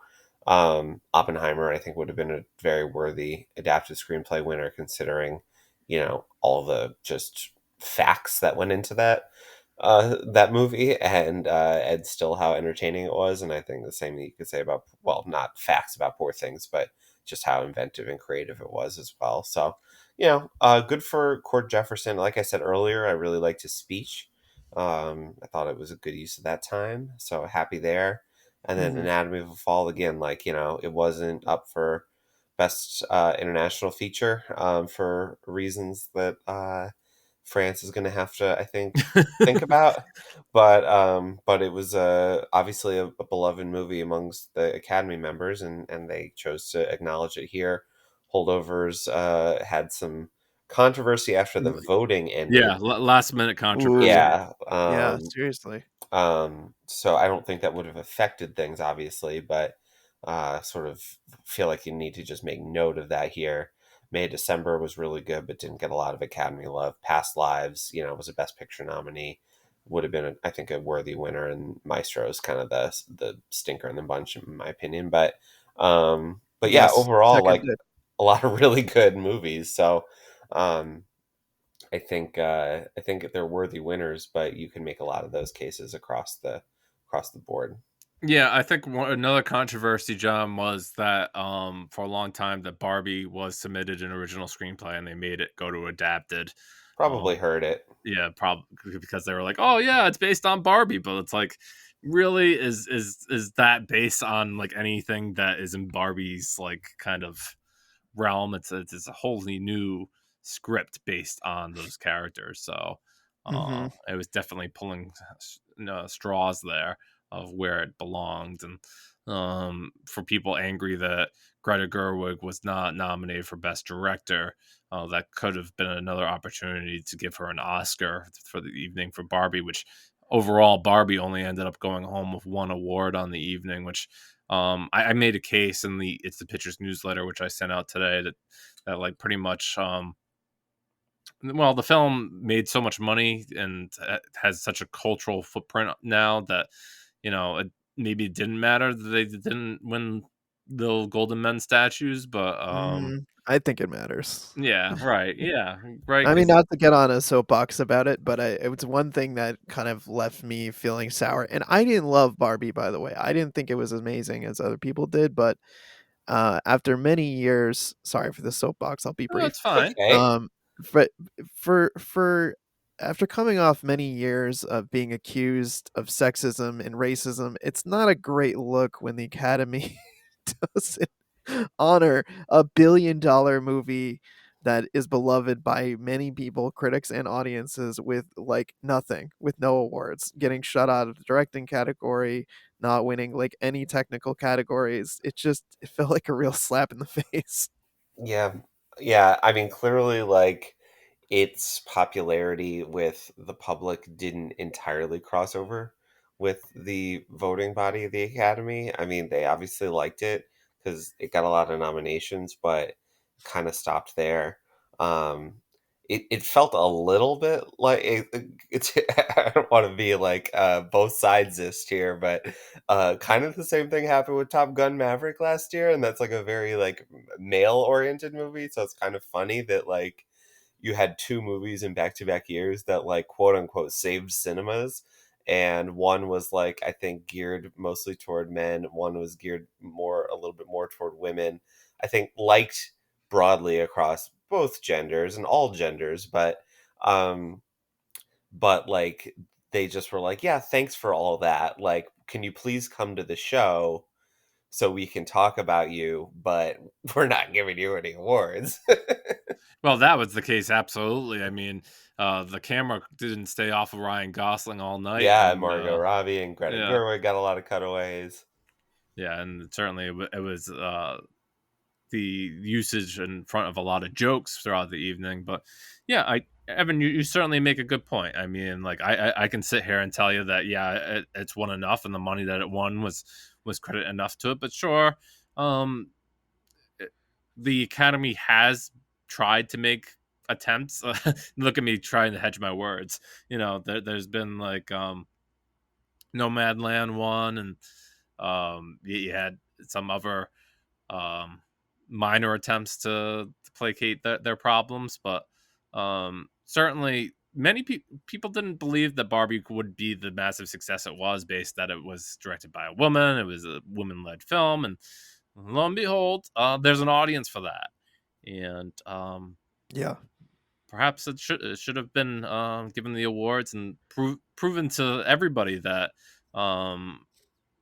Oppenheimer, I think, would have been a very worthy adapted screenplay winner, considering, all the just facts that went into that movie, and still how entertaining it was. And I think the same thing you could say about, well, not facts about Poor Things, but just how inventive and creative it was as well. So, good for Cord Jefferson. Like I said earlier, I really liked his speech. I thought it was a good use of that time, so happy there. And then Mhm. Anatomy of a Fall, again, like, it wasn't up for best international feature, for reasons that France is going to have to, I think about. But it was obviously a beloved movie amongst the Academy members, and they chose to acknowledge it here. Holdovers had some controversy after the voting Yeah, ended. last minute controversy. Ooh, Yeah. yeah, seriously. So I don't think that would have affected things, obviously, but sort of feel like you need to just make note of that here. May December was really good, but didn't get a lot of Academy love. Past Lives, was a Best Picture nominee. Would have been, I think, a worthy winner, and Maestro is kind of the stinker in the bunch, in my opinion. But yeah, Yes, overall, like seconded. a lot of really good movies. So, um, I think they're worthy winners, but you can make a lot of those cases across the board. Yeah, I think another controversy, John, was that for a long time that Barbie was submitted an original screenplay and they made it go to adapted. Probably Um, heard it. yeah, probably because they were like, "Oh yeah, it's based on Barbie," but it's like really is that based on like anything that is in Barbie's like kind of realm. It's a wholly new script based on those characters. So Mhm. it was definitely pulling straws there of where it belonged, and for people angry that Greta Gerwig was not nominated for Best Director, that could have been another opportunity to give her an Oscar for the evening for Barbie, which overall Barbie only ended up going home with one award on the evening, which I made a case in the It's the Pictures newsletter, which I sent out today, that like pretty much well, the film made so much money and has such a cultural footprint now that it maybe didn't matter that they didn't win the Golden Men statues, but I think it matters. yeah, right, yeah, right, I mean, because not to get on a soapbox about it, but it was one thing that kind of left me feeling sour, and I didn't love Barbie, by the way. I didn't think it was as amazing as other people did, but, after many years sorry for the soapbox, I'll be oh, brief. it's fine. Okay. Um, but for after coming off many years of being accused of sexism and racism, it's not a great look when the Academy doesn't honor a billion-dollar movie that is beloved by many people, critics and audiences with, like, nothing, with no awards, getting shut out of the directing category, not winning, like, any technical categories. It felt like a real slap in the face. Yeah. Yeah, I mean, clearly, like, its popularity with the public didn't entirely cross over with the voting body of the Academy. I mean, they obviously liked it because it got a lot of nominations, but kinda stopped there. Um, it felt a little bit like it's I don't wanna be like, both sidesist here, but, kind of the same thing happened with Top Gun: Maverick last year, and that's, like, a very, like, male-oriented movie, so it's kind of funny that, like, you had 2 movies in back-to-back years that, like, quote, unquote, "saved cinemas," and one was, like, I think, geared mostly toward men, one was geared a little bit more toward women. I think liked broadly across both genders and all genders, um like, they just were like, "Yeah, thanks for all that, like, can you please come to the show so we can talk about you, but we're not giving you any awards." Well, that was the case, absolutely. I mean, the camera didn't stay off of Ryan Gosling all night, Yeah, and Margot Robbie and Greta yeah, Gerwig got a lot of cutaways. yeah, and certainly it was the usage in front of a lot of jokes throughout the evening. But yeah, Evan, you certainly make a good point. I mean, like I can sit here and tell you that yeah, it's won enough, and the money that it won was credit enough to it. But sure, um, the Academy has tried to make attempts. Look at me trying to hedge my words. There's been like Nomadland one, and you had some other um, minor attempts to placate their problems, but certainly many people didn't believe that Barbie would be the massive success it was, based that it was directed by a woman, it was a woman-led film, and lo and behold, there's an audience for that, and Yeah. perhaps it should have been given the awards and proven to everybody that um,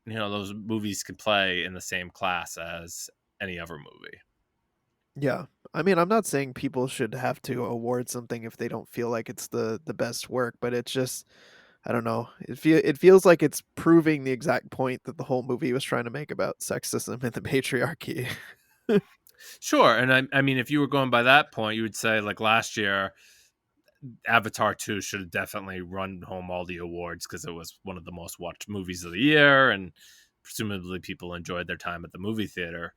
those movies could play in the same class as any other movie. Yeah. I mean, I'm not saying people should have to award something if they don't feel like it's the best work, but it's just I don't know. It feels like it's proving the exact point that the whole movie was trying to make about sexism and the patriarchy. Sure, and I mean, if you were going by that point, you would say like last year, Avatar 2 should have definitely run home all the awards because it was one of the most watched movies of the year, and presumably people enjoyed their time at the movie theater,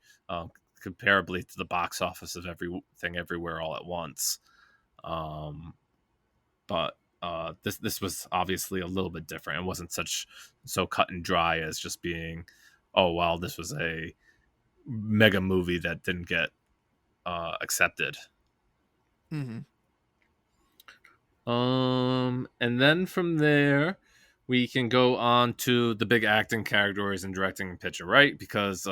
comparably to the box office of everything everywhere all at once. Um, but this was obviously a little bit different. It wasn't so cut and dry as just being, oh well, this was a mega movie that didn't get accepted. Mhm. And then from there, we can go on to the big acting categories and directing and picture, right? Because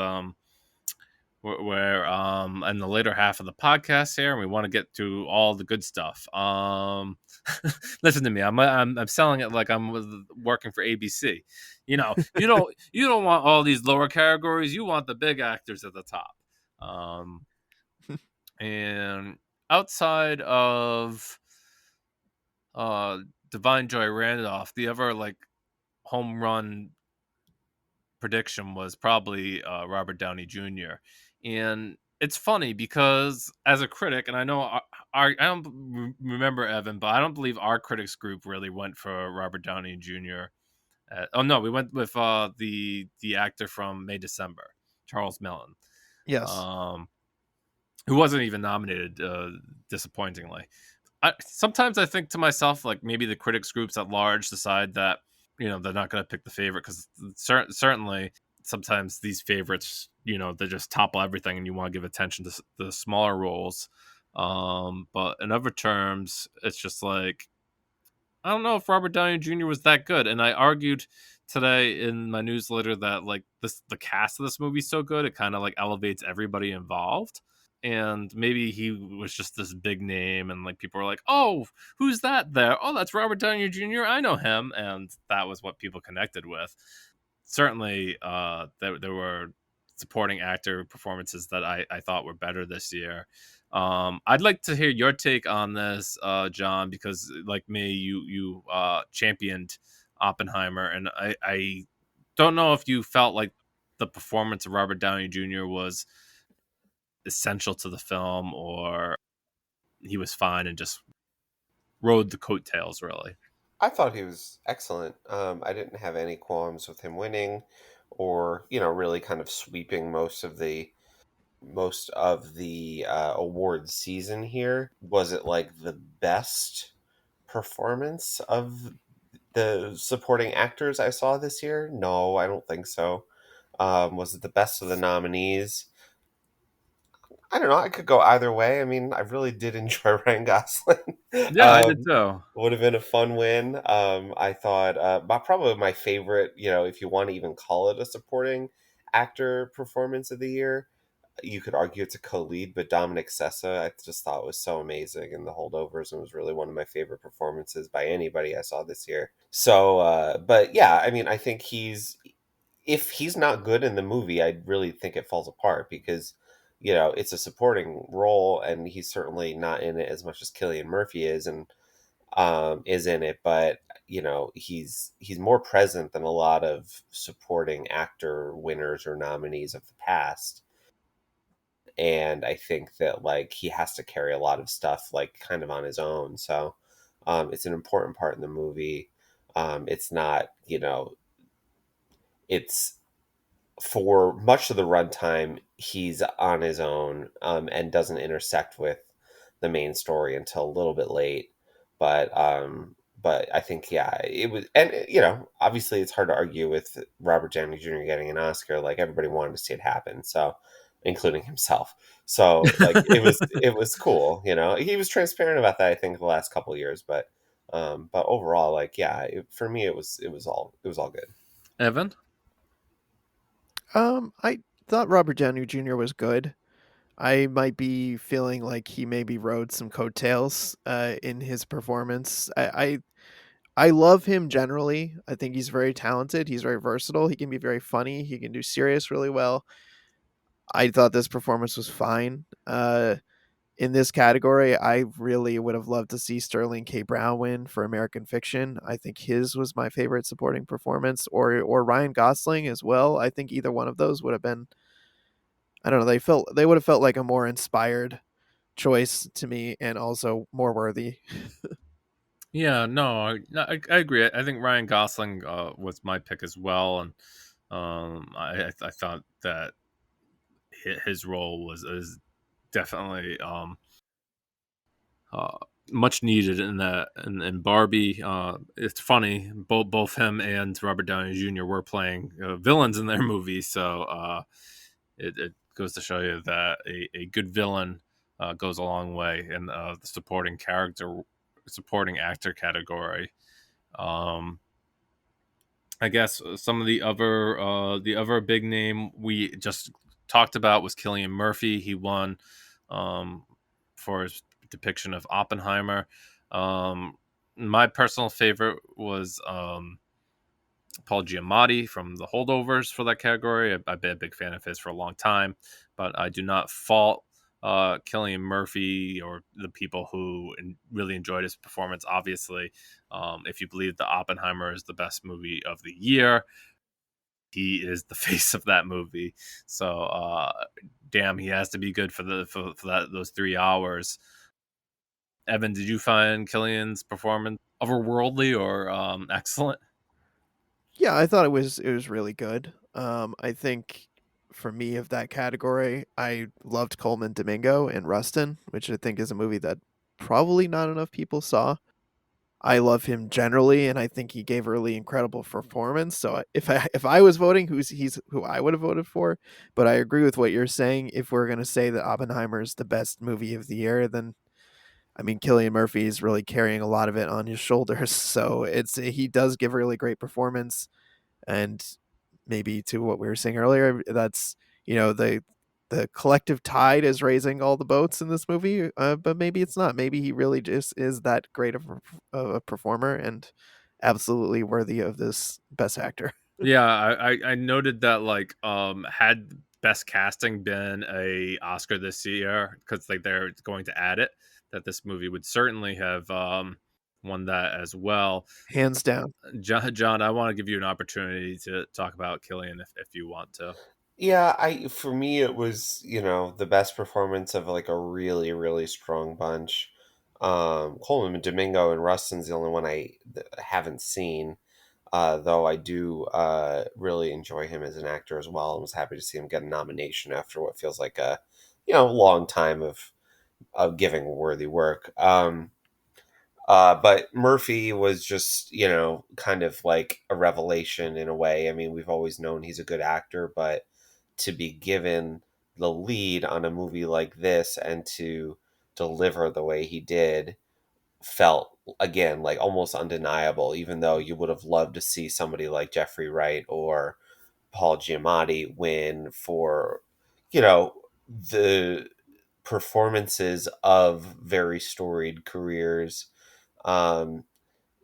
where in the later half of the podcast here, and we want to get to all the good stuff. Listen to me, I'm selling it like I'm working for ABC. You don't want all these lower categories. You want the big actors at the top. Um, and outside of uh Divine Joy Randolph, the other like home run prediction was probably Robert Downey Jr. And it's funny because as a critic, and I know I don't remember Evan, but I don't believe our critics group really went for Robert Downey Jr. Oh no, we went with the actor from May December, Charles Mellon, Yes. um, who wasn't even nominated, disappointingly. Sometimes I think to myself, like maybe the critics groups at large decide that they're not going to pick the favorite because certainly sometimes these favorites they just topple everything and you want to give attention to the smaller roles. But in other terms, it's just like I don't know if Robert Downey Jr. was that good, and I argued today in my newsletter that like the cast of this movie is so good it kind of like elevates everybody involved, and maybe he was just this big name and like people were like, oh, who's that there? Oh, that's Robert Downey Jr. I know him, and that was what people connected with. Certainly there were supporting actor performances that I thought were better this year. I'd like to hear your take on this, John, because like me, you championed Oppenheimer, and I don't know if you felt like the performance of Robert Downey Jr. was essential to the film, or he was fine and just rode the coattails. Really, I thought he was excellent. I didn't have any qualms with him winning, or really kind of sweeping most of the award season here. Was it like the best performance of the supporting actors I saw this year? No, I don't think so. Was it the best of the nominees? I don't know. I could go either way. I mean, I really did enjoy Ryan Gosling. yeah, I did too. Would have been a fun win. I thought probably my favorite, if you want to even call it a supporting actor performance of the year, you could argue it's a co-lead, but Dominic Sessa, I just thought was so amazing in The Holdovers and was really one of my favorite performances by anybody I saw this year. So, but yeah, I mean, I think if he's not good in the movie, I really think it falls apart because, it's a supporting role and he's certainly not in it as much as Cillian Murphy is and is in it, but he's more present than a lot of supporting actor winners or nominees of the past. And I think that like he has to carry a lot of stuff like kind of on his own. So it's an important part in the movie. It's not, it's for much of the runtime, he's on his own and doesn't intersect with the main story until a little bit late. But I think yeah, it was, and obviously it's hard to argue with Robert Downey Jr. getting an Oscar. Like everybody wanted to see it happen, so including himself. So like it was cool. He was transparent about that. I think the last couple of years, but overall, like yeah, for me it was all good. Evan. I thought Robert Downey Jr. was good. I might be feeling like he maybe rode some coattails in his performance. I love him generally. I think he's very talented. He's very versatile. He can be very funny. He can do serious really well. I thought this performance was fine. In this category, I really would have loved to see Sterling K. Brown win for American Fiction. I think his was my favorite supporting performance, or Ryan Gosling as well. I think either one of those would have been. I don't know. They would have felt like a more inspired choice to me, and also more worthy. Yeah, no, I agree. I think Ryan Gosling was my pick as well, and I thought that his role was is definitely uh, much needed in that in Barbie. It's funny, both him and Robert Downey Jr. were playing villains in their movie, so it goes to show you that a good villain goes a long way in the supporting actor category. Um, I guess some of the other big name we just talked about was Cillian Murphy. He won um, for his depiction of Oppenheimer. Um, my personal favorite was Paul Giamatti from The Holdovers for that category. I've been a big fan of his for a long time, but I do not fault Cillian Murphy or the people who really enjoyed his performance. Obviously, if you believe that Oppenheimer is the best movie of the year, he is the face of that movie. So, damn, he has to be good for those 3 hours. Evan, did you find Killian's performance otherworldly or excellent? Yeah, I thought it was really good. I think for me of that category, I loved Coleman Domingo and Rustin, which I think is a movie that probably not enough people saw. I love him generally, and I think he gave a really incredible performance. So if I was voting, he's who I would have voted for. But I agree with what you're saying. If we're gonna say that Oppenheimer is the best movie of the year, then I mean Cillian Murphy is really carrying a lot of it on his shoulders. So he does give a really great performance, and maybe to what we were saying earlier, that's the collective tide is raising all the boats in this movie, but maybe it's not. Maybe he really just is that great of a performer and absolutely worthy of this best actor. Yeah, I noted that like had best casting been a Oscar this year because like they're going to add it, that this movie would certainly have won that as well. Hands down. John, I want to give you an opportunity to talk about Killian if you want to. Yeah, I for me it was, the best performance of like a really, really strong bunch. Coleman Domingo and Rustin's the only one I haven't seen. Though I do really enjoy him as an actor as well, and was happy to see him get a nomination after what feels like a long time of giving worthy work. But Murphy was just, kind of like a revelation in a way. I mean, we've always known he's a good actor, but to be given the lead on a movie like this and to deliver the way he did felt, again, like almost undeniable, even though you would have loved to see somebody like Jeffrey Wright or Paul Giamatti win for, you know, the performances of very storied careers. um,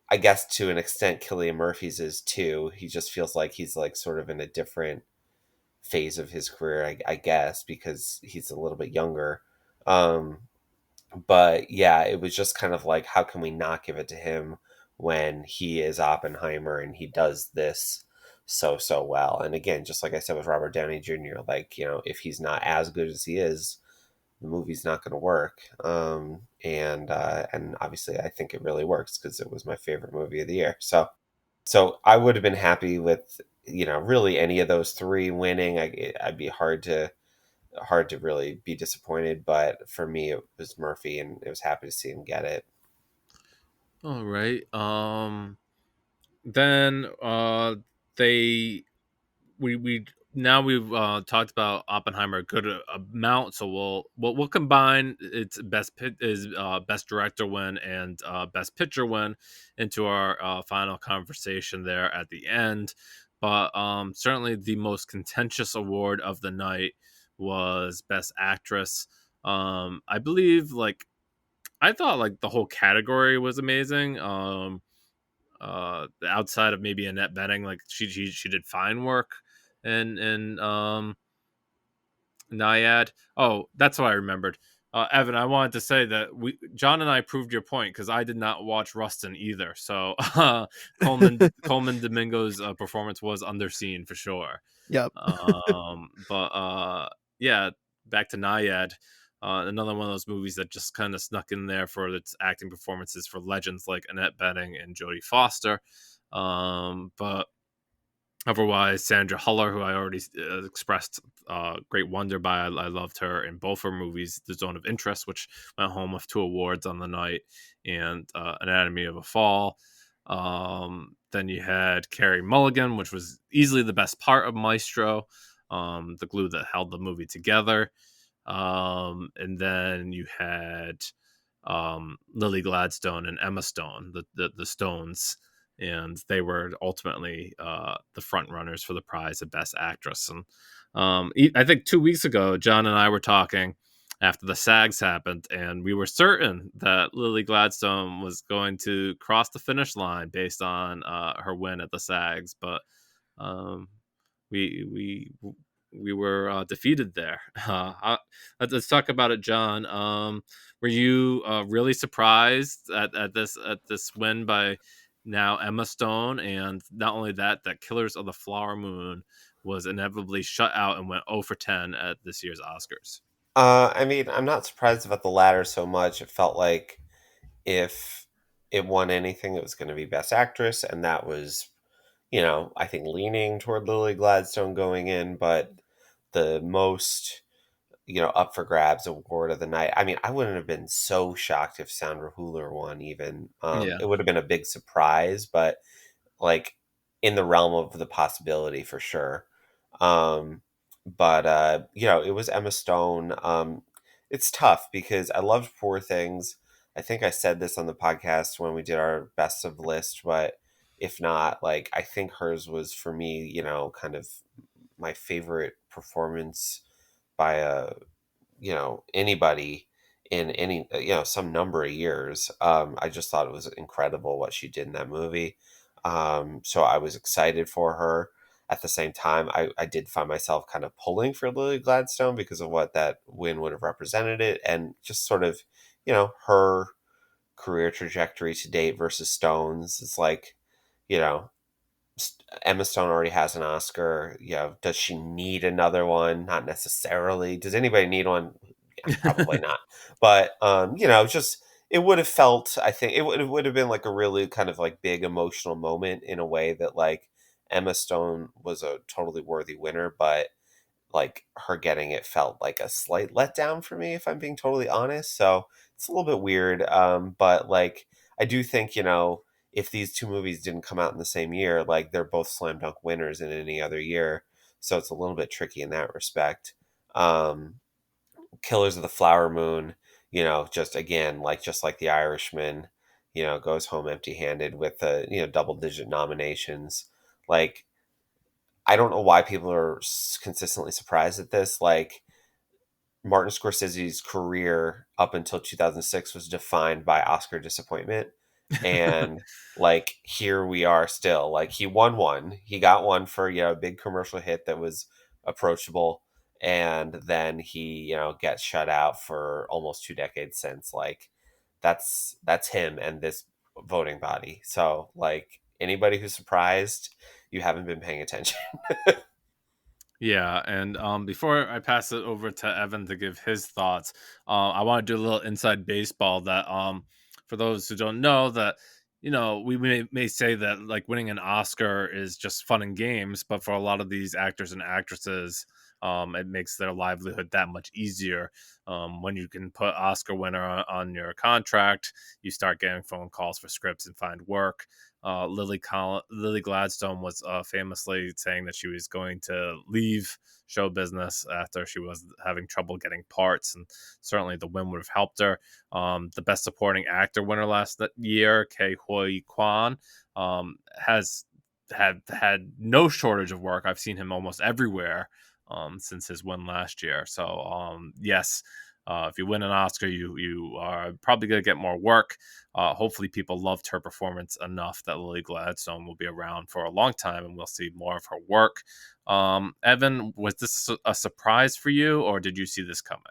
I guess to an extent, Killian Murphy's is too. He just feels like he's like sort of in a different phase of his career, I guess, because he's a little bit younger. Um, but yeah, it was just kind of like, how can we not give it to him when he is Oppenheimer and he does this so well? And again, just like I said with Robert Downey Jr., like, if he's not as good as he is, the movie's not going to work. And obviously, I think it really works because it was my favorite movie of the year. So I would have been happy with really any of those three winning. I'd be hard to really be disappointed, but for me, it was Murphy, and it was happy to see him get it. All right. Then they we now we've talked about Oppenheimer a good amount, so we'll combine its best director win and best picture win into our final conversation there at the end. But certainly the most contentious award of the night was best actress. I believe like I thought like the whole category was amazing. Outside of maybe Annette Bening, like she did fine work and Naiad. Oh, that's what I remembered. Evan, I wanted to say that John and I proved your point because I did not watch Rustin either. So Coleman Domingo's performance was underseen for sure. Yep. But yeah, back to Naiad. Another one of those movies that just kind of snuck in there for its acting performances for legends like Annette Bening and Jodie Foster. But otherwise, Sandra Huller, who I already expressed great wonder by, I loved her in both her movies, The Zone of Interest, which went home with 2 awards on the night, and Anatomy of a Fall. Then you had Carrie Mulligan, which was easily the best part of Maestro, the glue that held the movie together. And then you had Lily Gladstone and Emma Stone, the Stones, and they were ultimately the front runners for the prize of Best Actress. And I think 2 weeks ago, John and I were talking after the SAGs happened, and we were certain that Lily Gladstone was going to cross the finish line based on her win at the SAGs, but um, we we we were defeated there. Let's talk about it, John. Were you really surprised at this win by now Emma Stone, and not only that, that Killers of the Flower Moon was inevitably shut out and went 0 for 10 at this year's Oscars? I mean, I'm not surprised about the latter so much. It felt like if it won anything, it was going to be Best Actress, and that was, I think leaning toward Lily Gladstone going in, but the most, up for grabs award of the night. I mean, I wouldn't have been so shocked if Sandra Hüller won even. Yeah. It would have been a big surprise, but like in the realm of the possibility for sure. Um, but it was Emma Stone. It's tough because I loved Poor Things. I think I said this on the podcast when we did our best of list, but if not, like I think hers was for me, kind of my favorite performance by anybody in any some number of years. I just thought it was incredible what she did in that movie. So I was excited for her. At the same time, I did find myself kind of pulling for Lily Gladstone because of what that win would have represented it, and just sort of her career trajectory to date versus Stone's. It's like, you know Emma Stone already has an Oscar. Does she need another one? Not necessarily. Does anybody need one? Yeah, probably not. But just it would have felt. I think it would have been like a really kind of like big emotional moment in a way that like Emma Stone was a totally worthy winner, but like her getting it felt like a slight letdown for me, if I'm being totally honest. So it's a little bit weird. But like I do think, if these two movies didn't come out in the same year, like they're both slam dunk winners in any other year. So it's a little bit tricky in that respect. Um, Killers of the Flower Moon, just like The Irishman, goes home empty handed with double digit nominations. Like I don't know why people are consistently surprised at this. Like Martin Scorsese's career up until 2006 was defined by Oscar disappointment. And like here we are still. Like he won one. He got one for, a big commercial hit that was approachable. And then he, gets shut out for almost 2 decades since. Like that's him and this voting body. So like anybody who's surprised, you haven't been paying attention. Yeah, and before I pass it over to Evan to give his thoughts, I want to do a little inside baseball. That for those who don't know, that we may say that like winning an Oscar is just fun and games, but for a lot of these actors and actresses, it makes their livelihood that much easier. When you can put Oscar winner on your contract, you start getting phone calls for scripts and find work. Lily Gladstone was famously saying that she was going to leave show business after she was having trouble getting parts, and certainly the win would have helped her. The Best Supporting Actor winner last year, Ke Huy Quan, has had no shortage of work. I've seen him almost everywhere since his win last year. So yes, if you win an Oscar, you are probably going to get more work. Hopefully, people loved her performance enough that Lily Gladstone will be around for a long time, and we'll see more of her work. Evan, was this a surprise for you, or did you see this coming?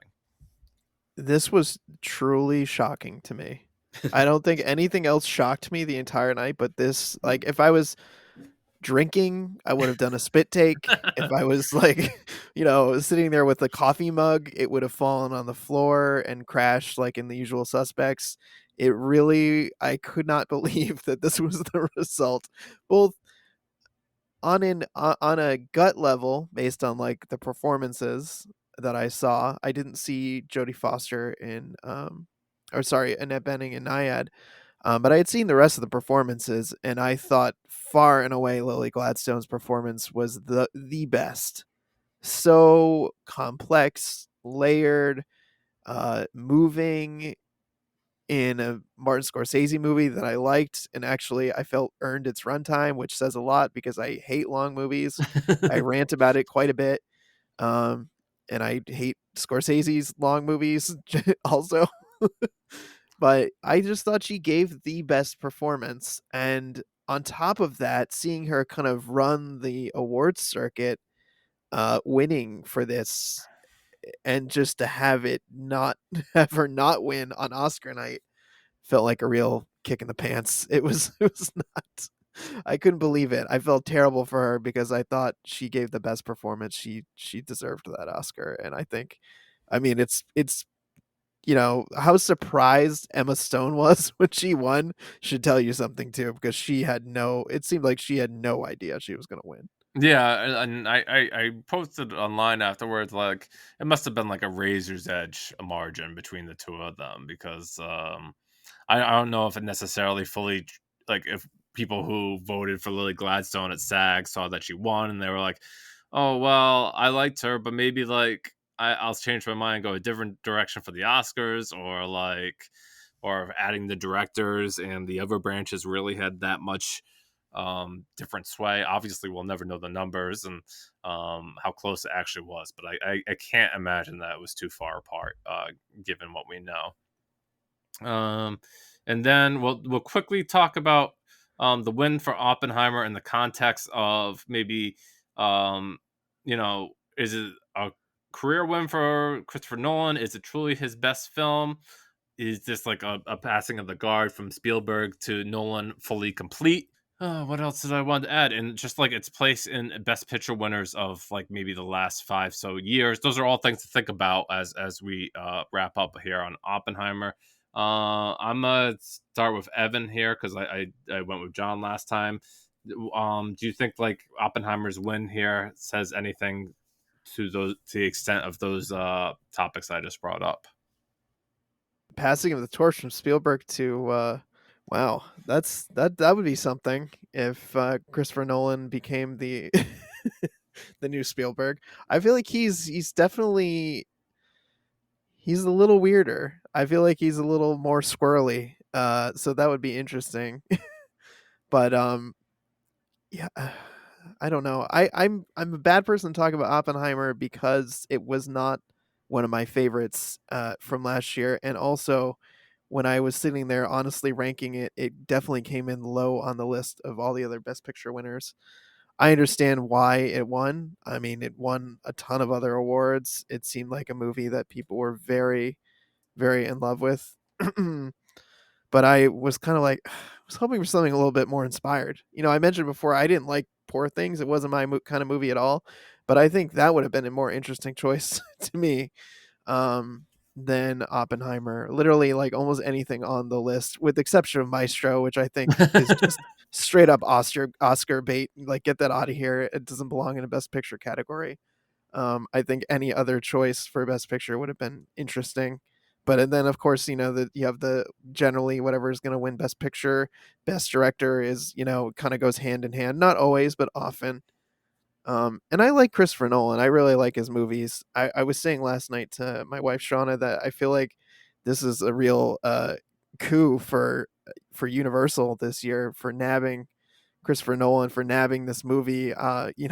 This was truly shocking to me. I don't think anything else shocked me the entire night, but this, like, if I was drinking, I would have done a spit take. If I was like, sitting there with a coffee mug, it would have fallen on the floor and crashed like in The Usual Suspects. I could not believe that this was the result, both on a gut level based on like the performances that I saw. I didn't see Jodie Foster or sorry, Annette Bening in Naiad, but I had seen the rest of the performances, and I thought far and away Lily Gladstone's performance was the best. So complex, layered, moving. in a Martin Scorsese movie that I liked and actually I felt earned its runtime, which says a lot because I hate long movies. I rant about it quite a bit. Um, and I hate Scorsese's long movies also. But I just thought she gave the best performance. And on top of that, seeing her kind of run the awards circuit, winning for this, and just to have it not have her not win on Oscar night felt like a real kick in the pants. It was not. I couldn't believe it. I felt terrible for her because I thought she gave the best performance. She deserved that Oscar, and I think, I mean, it's how surprised Emma Stone was when she won should tell you something too, because it seemed like she had no idea she was going to win. Yeah, and I posted online afterwards, like, it must have been like a razor's edge margin between the two of them because, I don't know if it necessarily fully like if people who voted for Lily Gladstone at SAG saw that she won and they were like, "Oh well, I liked her, but maybe like I'll change my mind and go a different direction for the Oscars," or adding the directors and the other branches really had that much different sway. Obviously, we'll never know the numbers and how close it actually was, but I can't imagine that it was too far apart given what we know. Um, and then we'll quickly talk about the win for Oppenheimer in the context of maybe um, is it a career win for Christopher Nolan? Is it truly his best film? Is this like a passing of the guard from Spielberg to Nolan fully complete? What else did I want to add? And just like its place in Best Picture winners of like maybe the last 5 years. Those are all things to think about as we wrap up here on Oppenheimer. I'm gonna start with Evan here because I went with John last time. Do you think like Oppenheimer's win here says anything to the extent of those topics I just brought up? Passing of the torch from Spielberg to wow, that would be something if Christopher Nolan became the the new Spielberg. I feel like he's definitely he's a little weirder. I feel like he's a little more squirrely. So that would be interesting. But yeah, I don't know. I'm a bad person to talk about Oppenheimer because it was not one of my favorites from last year, and also when I was sitting there honestly ranking it, it definitely came in low on the list of all the other Best Picture winners. I understand why it won. I mean, it won a ton of other awards. It seemed like a movie that people were very, very in love with. But I was kind of like, I was hoping for something a little bit more inspired. I mentioned before I didn't like Poor Things. It wasn't my kind of movie at all. But I think that would have been a more interesting choice to me, um, than Oppenheimer. Literally, like almost anything on the list, with the exception of Maestro, which I think is just straight up Oscar bait. Like, get that out of here. It doesn't belong in a Best Picture category. I think any other choice for Best Picture would have been interesting. But then, of course, that you have the generally whatever is going to win Best Picture, Best Director is kind of goes hand in hand. Not always, but often. And I like Christopher Nolan. I really like his movies. I was saying last night to my wife Shauna that I feel like this is a real coup for Universal this year for nabbing Christopher Nolan, for nabbing this movie.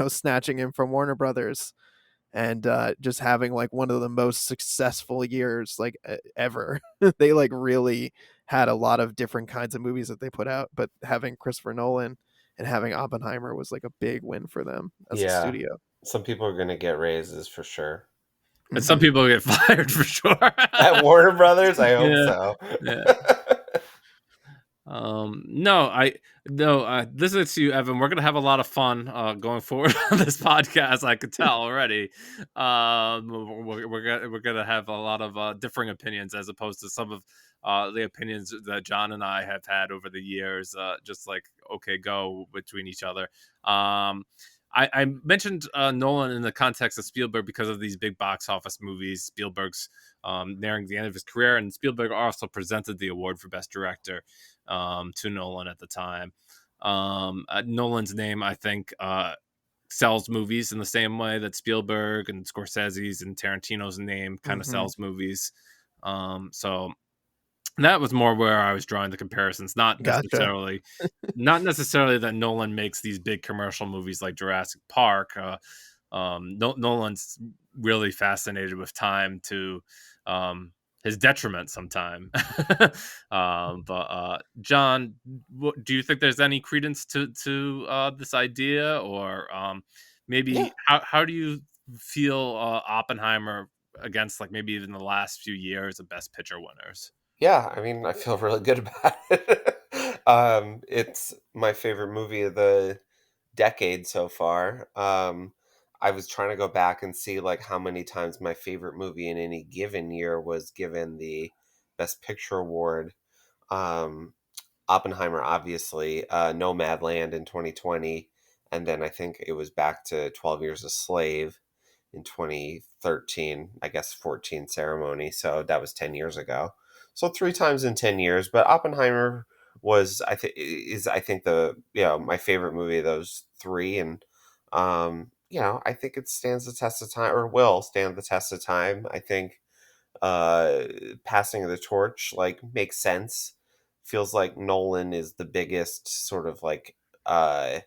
Snatching him from Warner Brothers, and just having like one of the most successful years like ever. They like really had a lot of different kinds of movies that they put out, but having Christopher Nolan and having Oppenheimer was like a big win for them as a Yeah. studio. Some people are gonna get raises for sure. And some Hmm. people get fired for sure. At Warner Brothers, I hope Yeah, so. yeah. No, listen to you, Evan. We're gonna have a lot of fun going forward on this podcast. I could tell already. We're gonna have a lot of differing opinions as opposed to some of the opinions that John and I have had over the years. Just like okay, go between each other. Um, I mentioned Nolan in the context of Spielberg because of these big box office movies. Spielberg's nearing the end of his career, and Spielberg also presented the award for Best Director to Nolan at the time. Nolan's name, I think, sells movies in the same way that Spielberg and Scorsese's and Tarantino's name kind of Hmm. sells movies. So That was more where I was drawing the comparisons, Gotcha. not necessarily that Nolan makes these big commercial movies like Jurassic Park. Nolan's really fascinated with time to um, his detriment sometime. But John, do you think there's any credence to this idea, or Yeah. maybe how do you feel Oppenheimer against like maybe even the last few years of Best Picture winners? Yeah, I mean, I feel really good about it. It's my favorite movie of the decade so far. I was trying to go back and see like how many times my favorite movie in any given year was given the Best Picture award. Um, Oppenheimer, obviously, Nomadland in 2020, and then I think it was back to 12 Years a Slave in 2013, I guess 14 ceremony. So that was 10 years ago. So three times in 10 years. But Oppenheimer was, I think my favorite movie of those three. And, I think it stands the test of time or will stand the test of time. I think uh passing of the torch like makes sense. Feels like Nolan is the biggest sort of like uh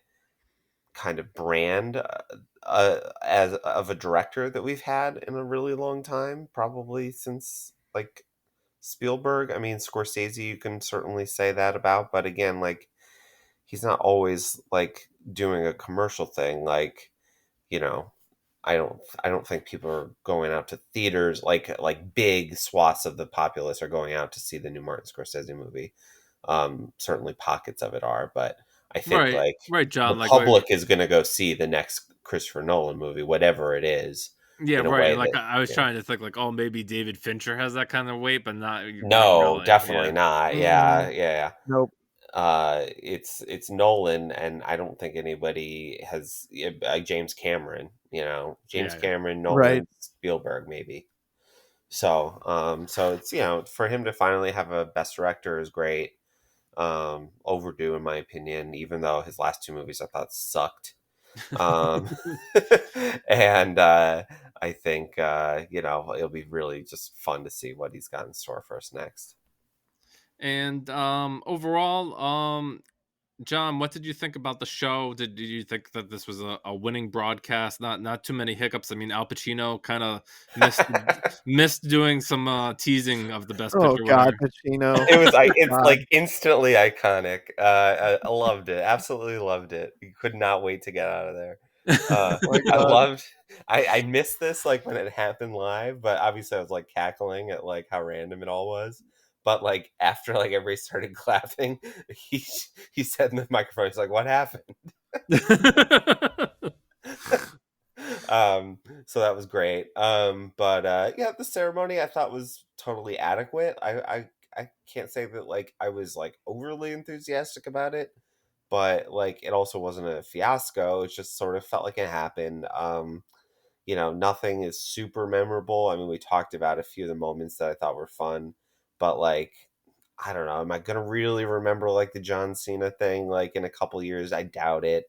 kind of brand as of a director that we've had in a really long time, probably since like Spielberg. I mean, Scorsese you can certainly say that about, but again, like he's not always like doing a commercial thing like, you know, I don't think people are going out to theaters like big swaths of the populace are going out to see the new Martin Scorsese movie. Certainly pockets of it are, but I think Right, like right, the John. Like, public is going to go see the next Christopher Nolan movie, whatever it is, yeah, in a right. way Like that I was yeah. trying to think, like, oh, maybe David Fincher has that kind of weight, but not No, really. definitely Yeah. not. Mm, Yeah, yeah. nope. It's Nolan, and I don't think anybody has James Cameron. James Yeah, yeah. Cameron, Right. Nolan, Spielberg, maybe. So it's for him to finally have a best director is great. Overdue in my opinion, even though his last two movies I thought sucked. Um, and I think it'll be really just fun to see what he's got in store for us next. And overall, John, what did you think about the show? Did you think that this was a winning broadcast? Not too many hiccups. I mean, Al Pacino kind of missed doing some teasing of the Best Oh Picture winner. god, Pacino. It's God. like instantly iconic. I loved it. Absolutely loved it. You could not wait to get out of there. Uh, My I god. loved. I missed this like when it happened live, but obviously I was like cackling at like how random it all was. But like after like everybody started clapping, he he said in the microphone, he's like, "What happened?" So that was great. But yeah, the ceremony I thought was totally adequate. I can't say that like I was like overly enthusiastic about it, but like it also wasn't a fiasco. It just sort of felt like it happened. Nothing is super memorable. I mean, we talked about a few of the moments that I thought were fun, but like I don't know, am I gonna really remember like the John Cena thing like in a couple years? I doubt it.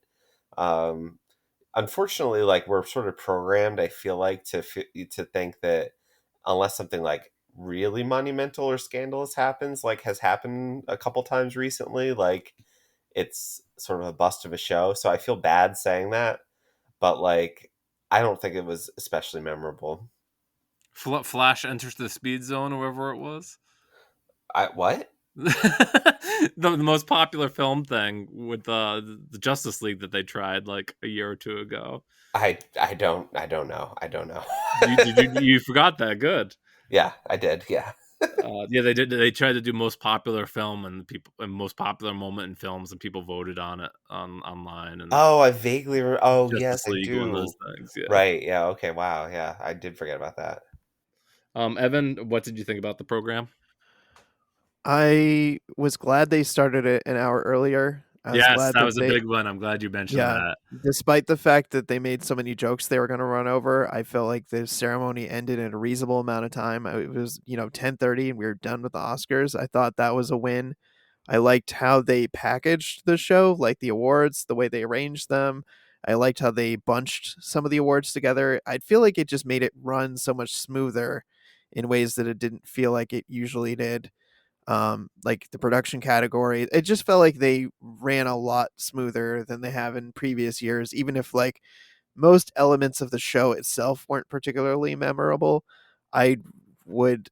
Um, Unfortunately, like we're sort of programmed, I feel like to think that unless something like really monumental or scandalous happens, like has happened a couple times recently, like it's sort of a bust of a show. So I feel bad saying that, but like I don't think it was especially memorable. Flash enters the speed zone, or wherever it was. I what? The most popular film thing with the Justice League that they tried like a year or two ago. I don't know. I don't know. You forgot that? Good. Yeah, I did. Yeah. Yeah, they did. They tried to do most popular film and most popular moment in films, and people voted on it online. And Oh, I vaguely oh, yes, Justice I League, one of those do. things. Yeah. Right. Yeah. Okay. Wow. Yeah, I did forget about that. Evan, what did you think about the program? I was glad they started it an hour earlier. I was Yes, glad that that was a they big one. I'm glad you mentioned yeah, that. despite the fact that they made so many jokes they were gonna run over, I felt like the ceremony ended in a reasonable amount of time. It was, 10:30 and we were done with the Oscars. I thought that was a win. I liked how they packaged the show, like the awards, the way they arranged them. I liked how they bunched some of the awards together. I feel like it just made it run so much smoother in ways that it didn't feel like it usually did. like the production category. It just felt like they ran a lot smoother than they have in previous years, even if like most elements of the show itself weren't particularly memorable. I would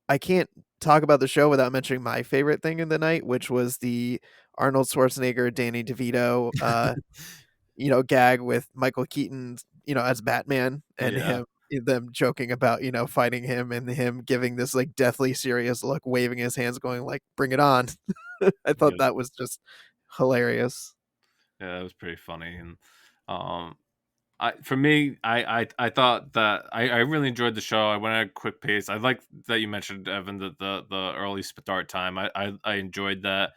I can't talk about the show without mentioning my favorite thing in the night, which was the Arnold Schwarzenegger, Danny DeVito, gag with Michael Keaton, as Batman and Yeah, them joking about, fighting him and him giving this like deathly serious look, waving his hands, going like, "Bring it on." I thought yeah, that was just hilarious. yeah. It was pretty funny, and um, for me, I thought that I really enjoyed the show. I went at a quick pace. I like that you mentioned, Evan, the early start time. I enjoyed that.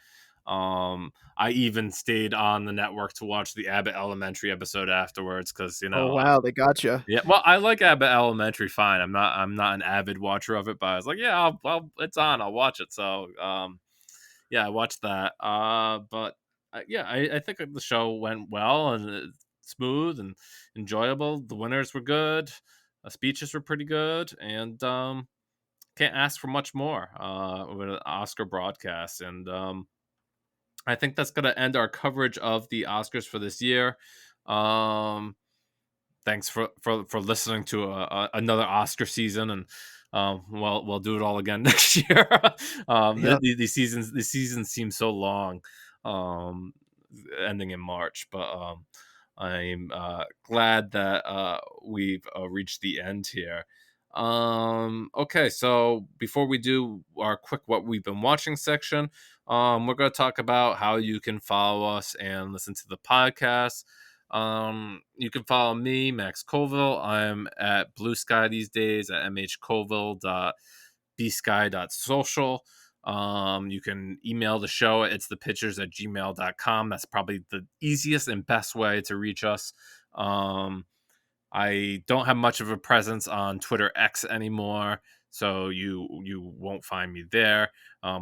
I even stayed on the network to watch the Abbott Elementary episode afterwards because Oh, wow, they gotcha. yeah. Well, I like Abbott Elementary fine. I'm not an avid watcher of it, but I was like, yeah, it's on. I'll watch it. So yeah, I watched that. But yeah, I think the show went well and smooth and enjoyable. The winners were good. The speeches were pretty good, and can't ask for much more with an Oscar broadcast. And I think that's going to end our coverage of the Oscars for this year. Um, Thanks for listening to another Oscar season, and we'll do it all again next year. Yep. The seasons seem so long, um, ending in March, but I'm glad that we've reached the end here. Okay, so before we do our quick what we've been watching section, we're going to talk about how you can follow us and listen to the podcast. You can follow me, Max Colville. I'm at Blue Sky these days at mhcolville.bsky.social. You can email the show at itsthepitchers@gmail.com. That's probably the easiest and best way to reach us. Um, I don't have much of a presence on Twitter X anymore, so you won't find me there.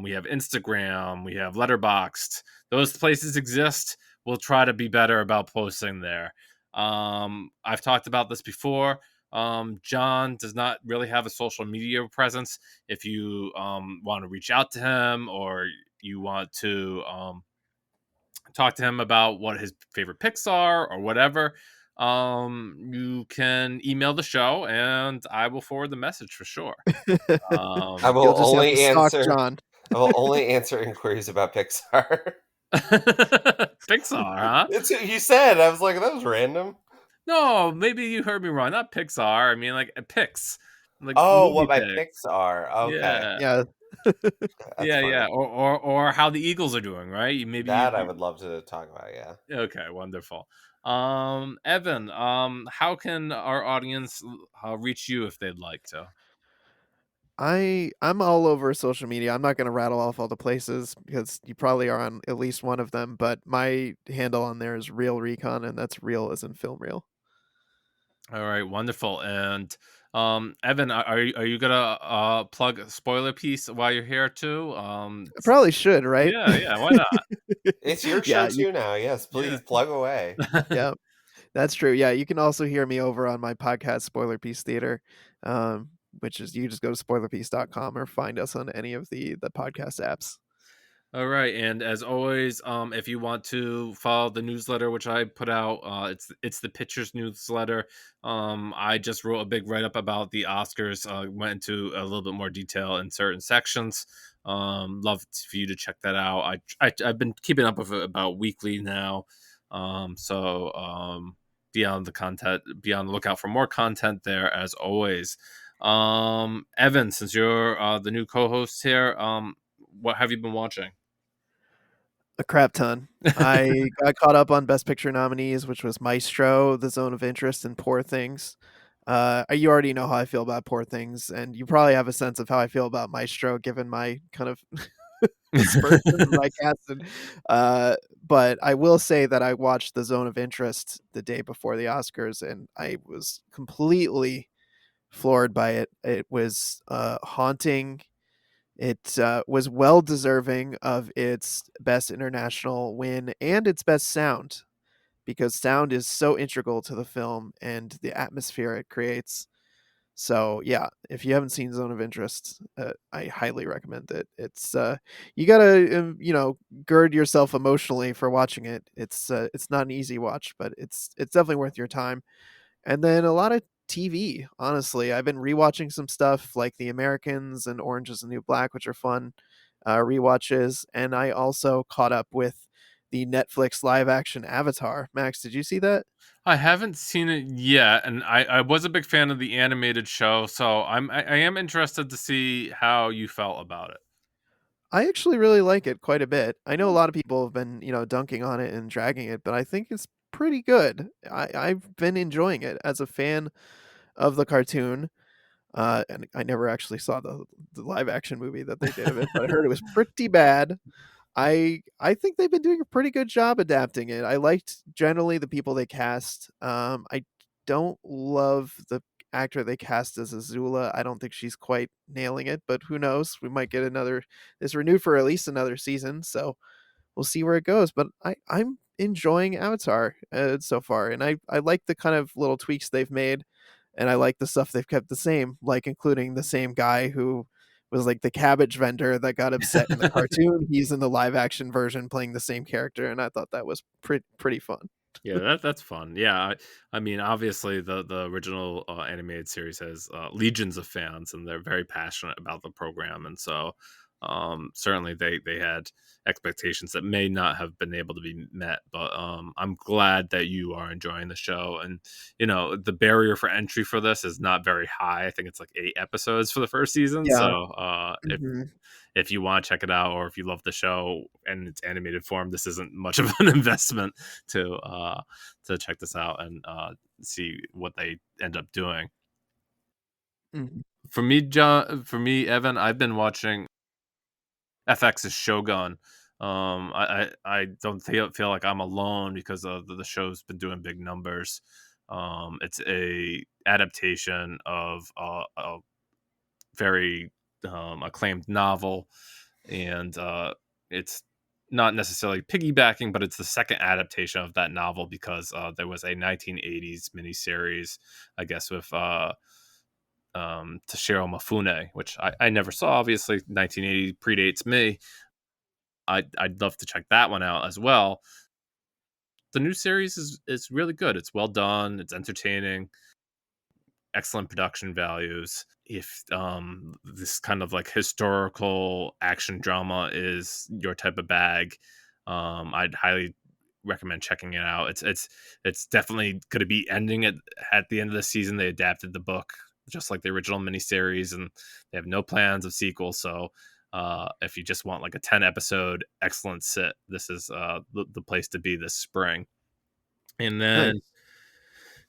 We have Instagram, we have Letterboxd. Those places exist. We'll try to be better about posting there. I've talked about this before. John does not really have a social media presence. If you want to reach out to him or you want to talk to him about what his favorite picks are or whatever, you can email the show and I will forward the message for sure. I will You'll just have to only stalk answer John. I will only answer inquiries about Pixar. Pixar, huh? It's what you said. I was like, that was random. No, maybe you heard me wrong. Not Pixar. I mean, like picks, like Oh, what movie my picks. picks are. Okay. Yeah, Yeah. That's yeah, yeah. funny. Or how the Eagles are doing, right? Maybe That I would love to talk about, yeah. okay, wonderful. Evan, how can our audience reach you if they'd like to? I'm all over social media. I'm not gonna rattle off all the places because you probably are on at least one of them, but my handle on there is Real Recon, and that's real as in film real. All right, wonderful. And Evan, are you gonna plug a spoiler piece while you're here too? I probably should, right? Yeah, yeah, why not? It's your show Yeah, too now. Yes, Yeah. please plug away. yeah, that's true. Yeah, you can also hear me over on my podcast, Spoiler Piece Theater, which is you just go to spoilerpiece.com or find us on any of the podcast apps. All right, and as always, if you want to follow the newsletter which I put out, it's the Pictures newsletter. I just wrote a big write up about the Oscars. Went into a little bit more detail in certain sections. Love for you to check that out. I've been keeping up with it about weekly now. Be on the content, be on the lookout for more content there as always. Evan, since you're the new co-host here, what have you been watching? A crap ton. I got caught up on Best Picture nominees, which was Maestro, The Zone of Interest, and Poor Things. You already know how I feel about Poor Things, and you probably have a sense of how I feel about Maestro, given my kind of aspersions of my cast. But I will say that I watched The Zone of Interest the day before the Oscars, and I was completely floored by it. It was haunting. It was well deserving of its best international win and its best sound because sound is so integral to the film and the atmosphere it creates. So yeah, if you haven't seen Zone of Interest, I highly recommend it. It's you gotta gird yourself emotionally for watching it. It's not an easy watch, but it's definitely worth your time. And then a lot of TV, honestly. I've been rewatching some stuff like The Americans and Orange is the New Black, which are fun rewatches. And I also caught up with the Netflix live action Avatar. Max, did you see that? I haven't seen it yet, and I was a big fan of the animated show, so I am interested to see how you felt about it. I actually really like it quite a bit. I know a lot of people have been, dunking on it and dragging it, but I think it's pretty good. I've been enjoying it as a fan of the cartoon. And I never actually saw the live action movie that they did of it, but I heard it was pretty bad. I think they've been doing a pretty good job adapting it. I liked generally the people they cast. I don't love the actor they cast as Azula. I don't think she's quite nailing it, but who knows? We might get another. It's renewed for at least another season, so we'll see where it goes. But I'm enjoying Avatar so far, and I like the kind of little tweaks they've made, and I like the stuff they've kept the same, like including the same guy who was like the cabbage vendor that got upset in the cartoon. He's in the live action version playing the same character, and I thought that was pretty fun. Yeah, that's fun. Yeah, I mean, obviously the original animated series has legions of fans, and they're very passionate about the program, and so certainly they had expectations that may not have been able to be met. But I'm glad that you are enjoying the show, and the barrier for entry for this is not very high. I think it's like 8 episodes for the first season, Yeah. so Mhm. if you want to check it out, or if you love the show and its animated form, this isn't much of an investment to check this out and see what they end up doing. Mhm. For me, Evan, I've been watching FX's Shogun. I don't feel like I'm alone because the show's been doing big numbers. It's a adaptation of a very acclaimed novel, and it's not necessarily piggybacking, but it's the second adaptation of that novel because there was a 1980s miniseries, I guess, with Toshiro Mifune, which I never saw. Obviously, 1980 predates me. I'd love to check that one out as well. The new series is really good. It's well done. It's entertaining. Excellent production values. If this kind of like historical action drama is your type of bag, I'd highly recommend checking it out. It's definitely going to be ending at the end of the season. They adapted the book just like the original miniseries, and they have no plans of sequels. So if you just want like a 10 episode excellent sit, this is the place to be this spring. And then Nice.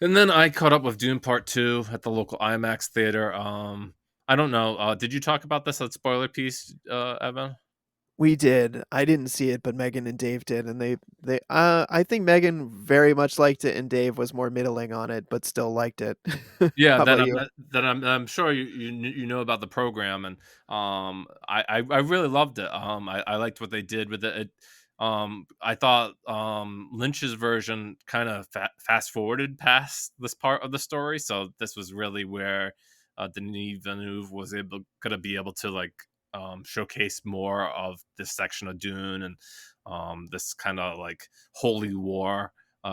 and then I caught up with Dune Part 2 at the local IMAX theater. I don't know. Did you talk about this at Spoiler Piece, Evan? We did. I didn't see it, but Megan and Dave did, and they I think Megan very much liked it, and Dave was more middling on it, but still liked it. Yeah, How about you? I'm sure you know about the program, and I really loved it. I liked what they did with it. I thought Lynch's version kind of fast forwarded past this part of the story, so this was really where Denis Villeneuve was gonna be able to like showcase more of this section of Dune and this kind of like holy war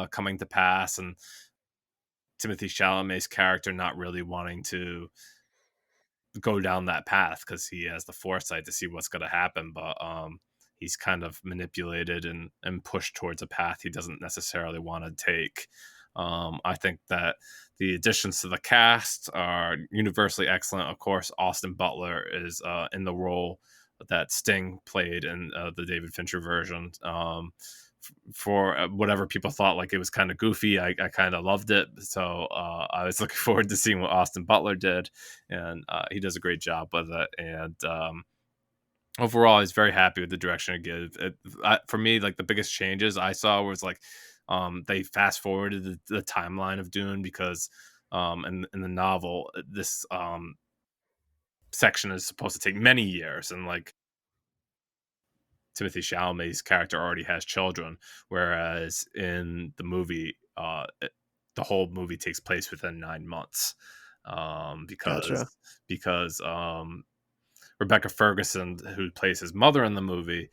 coming to pass, and Timothy Chalamet's character not really wanting to go down that path because he has the foresight to see what's going to happen, but he's kind of manipulated and pushed towards a path he doesn't necessarily want to take. I think that the additions to the cast are universally excellent. Of course, Austin Butler is in the role that Sting played in the David Fincher version. For whatever people thought like it was kind of goofy, I kind of loved it. So I was looking forward to seeing what Austin Butler did, and he does a great job with it. And overall, I was very happy with the direction it gives. For me, like the biggest changes I saw was like they fast forwarded the timeline of Dune because in the novel this section is supposed to take many years, and like Timothy Chalamet's character already has children, whereas in the movie, the whole movie takes place within 9 months. Gotcha. because Rebecca Ferguson, who plays his mother in the movie,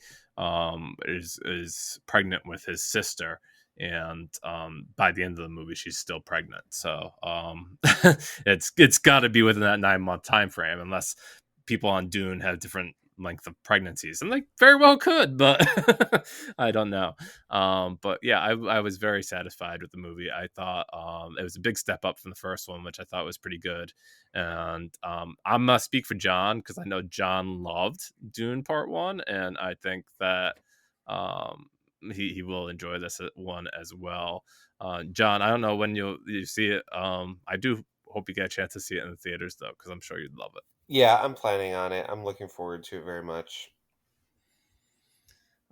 is pregnant with his sister, and by the end of the movie, she's still pregnant. So it's got to be within that 9 month time frame, unless people on Dune have different length of pregnancies, and they very well could, but I don't know. But yeah, I was very satisfied with the movie. I thought it was a big step up from the first one, which I thought was pretty good. And I'm gonna speak for John because I know John loved Dune Part One, and I think that um, he will enjoy this one as well. John, I don't know when you see it. I do hope you get a chance to see it in the theaters though, because I'm sure you'd love it. Yeah, I'm planning on it. I'm looking forward to it very much.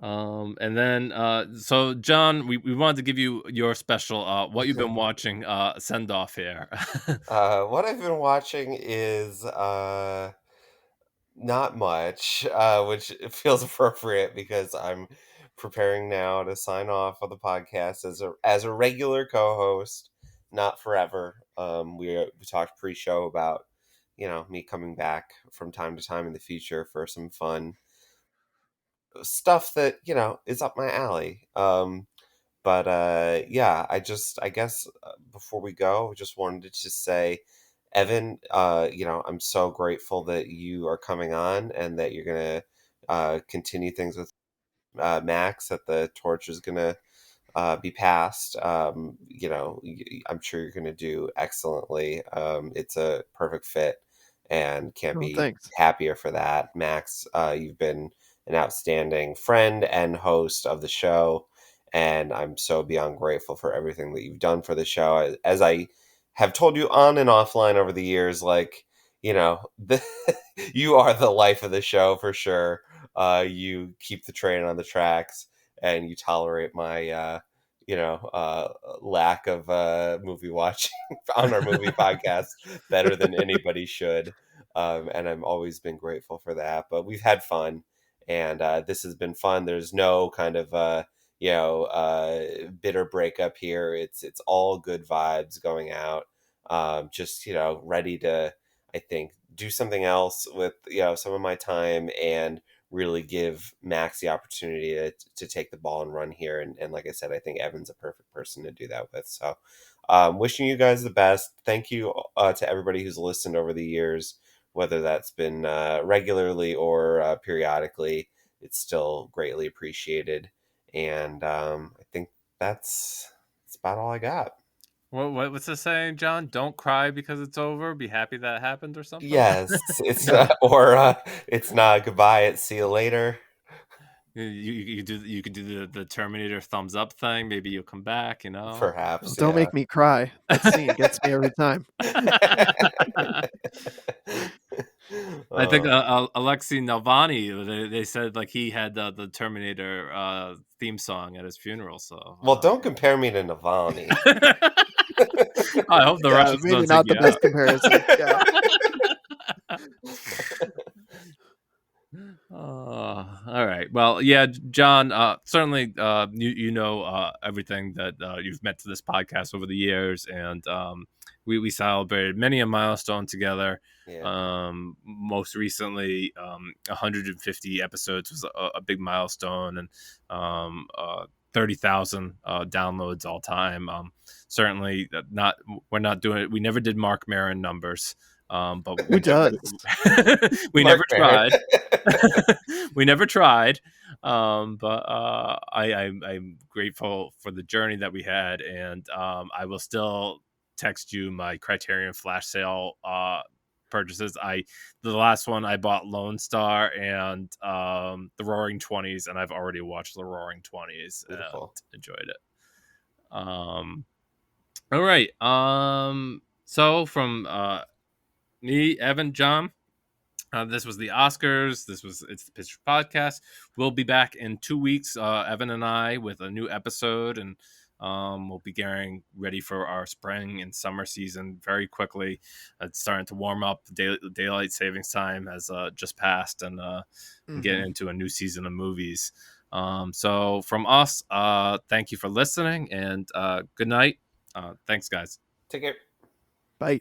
And then so John, we wanted to give you your special what you've been watching send off here. What I've been watching is not much, which feels appropriate because I'm preparing now to sign off of the podcast as a regular co-host, not forever. We talked pre-show about me coming back from time to time in the future for some fun stuff that is up my alley. But yeah, I guess before we go, just wanted to just say, Evan, I'm so grateful that you are coming on and that you're gonna continue things with Max. That the torch is gonna be passed. I'm sure you're going to do excellently. It's a perfect fit and can't Oh, be thanks. happier for that. Max, you've been an outstanding friend and host of the show. And I'm so beyond grateful for everything that you've done for the show. As I have told you on and offline over the years, like, the, you are the life of the show for sure. You keep the train on the tracks and you tolerate my lack of movie watching on our movie podcast better than anybody should. And I've always been grateful for that. But we've had fun, and this has been fun. There's no kind of bitter breakup here. It's all good vibes going out. Just ready to, I think, do something else with some of my time and really give Max the opportunity to take the ball and run here. And like I said, I think Evan's a perfect person to do that with. So wishing you guys the best. Thank you to everybody who's listened over the years, whether that's been regularly or periodically. It's still greatly appreciated. And I think that's about all I got. What's the saying, John? Don't cry because it's over. Be happy that happened, or something. Yes, it's Yeah. it's not goodbye. It's see you later. You could do the Terminator thumbs up thing. Maybe you'll come back. Oh, Perhaps, don't yeah. make me cry. That scene gets me every time. I think Uh, Alexei Navalny. They said like he had the Terminator theme song at his funeral. So well, don't compare me to Navalny. I hope the Yeah, Russians maybe don't take not the you best out. comparison. Yeah. All right. Well, yeah, John. Certainly, everything that you've meant to this podcast over the years, and we celebrated many a milestone together. Yeah, Most recently, 150 episodes was a big milestone, and 30,000 downloads all time. Certainly, not we're not doing it. We never did Mark Maron numbers. But Who does? we Mark never Maron. tried. We never tried. But I'm grateful for the journey that we had, and I will still text you my Criterion flash sale purchases. The last one I bought Lone Star and the Roaring Twenties, and I've already watched the Roaring Twenties and Beautiful. enjoyed it. All right. So from me, Evan, John. This was the Oscars. It's the Pitch Podcast. We'll be back in 2 weeks, Evan and I, with a new episode, and we'll be getting ready for our spring and summer season very quickly. It's starting to warm up. Daylight savings time has just passed, and getting Mhm. into a new season of movies. So from us, thank you for listening, and good night. Thanks, guys. Take care. Bye.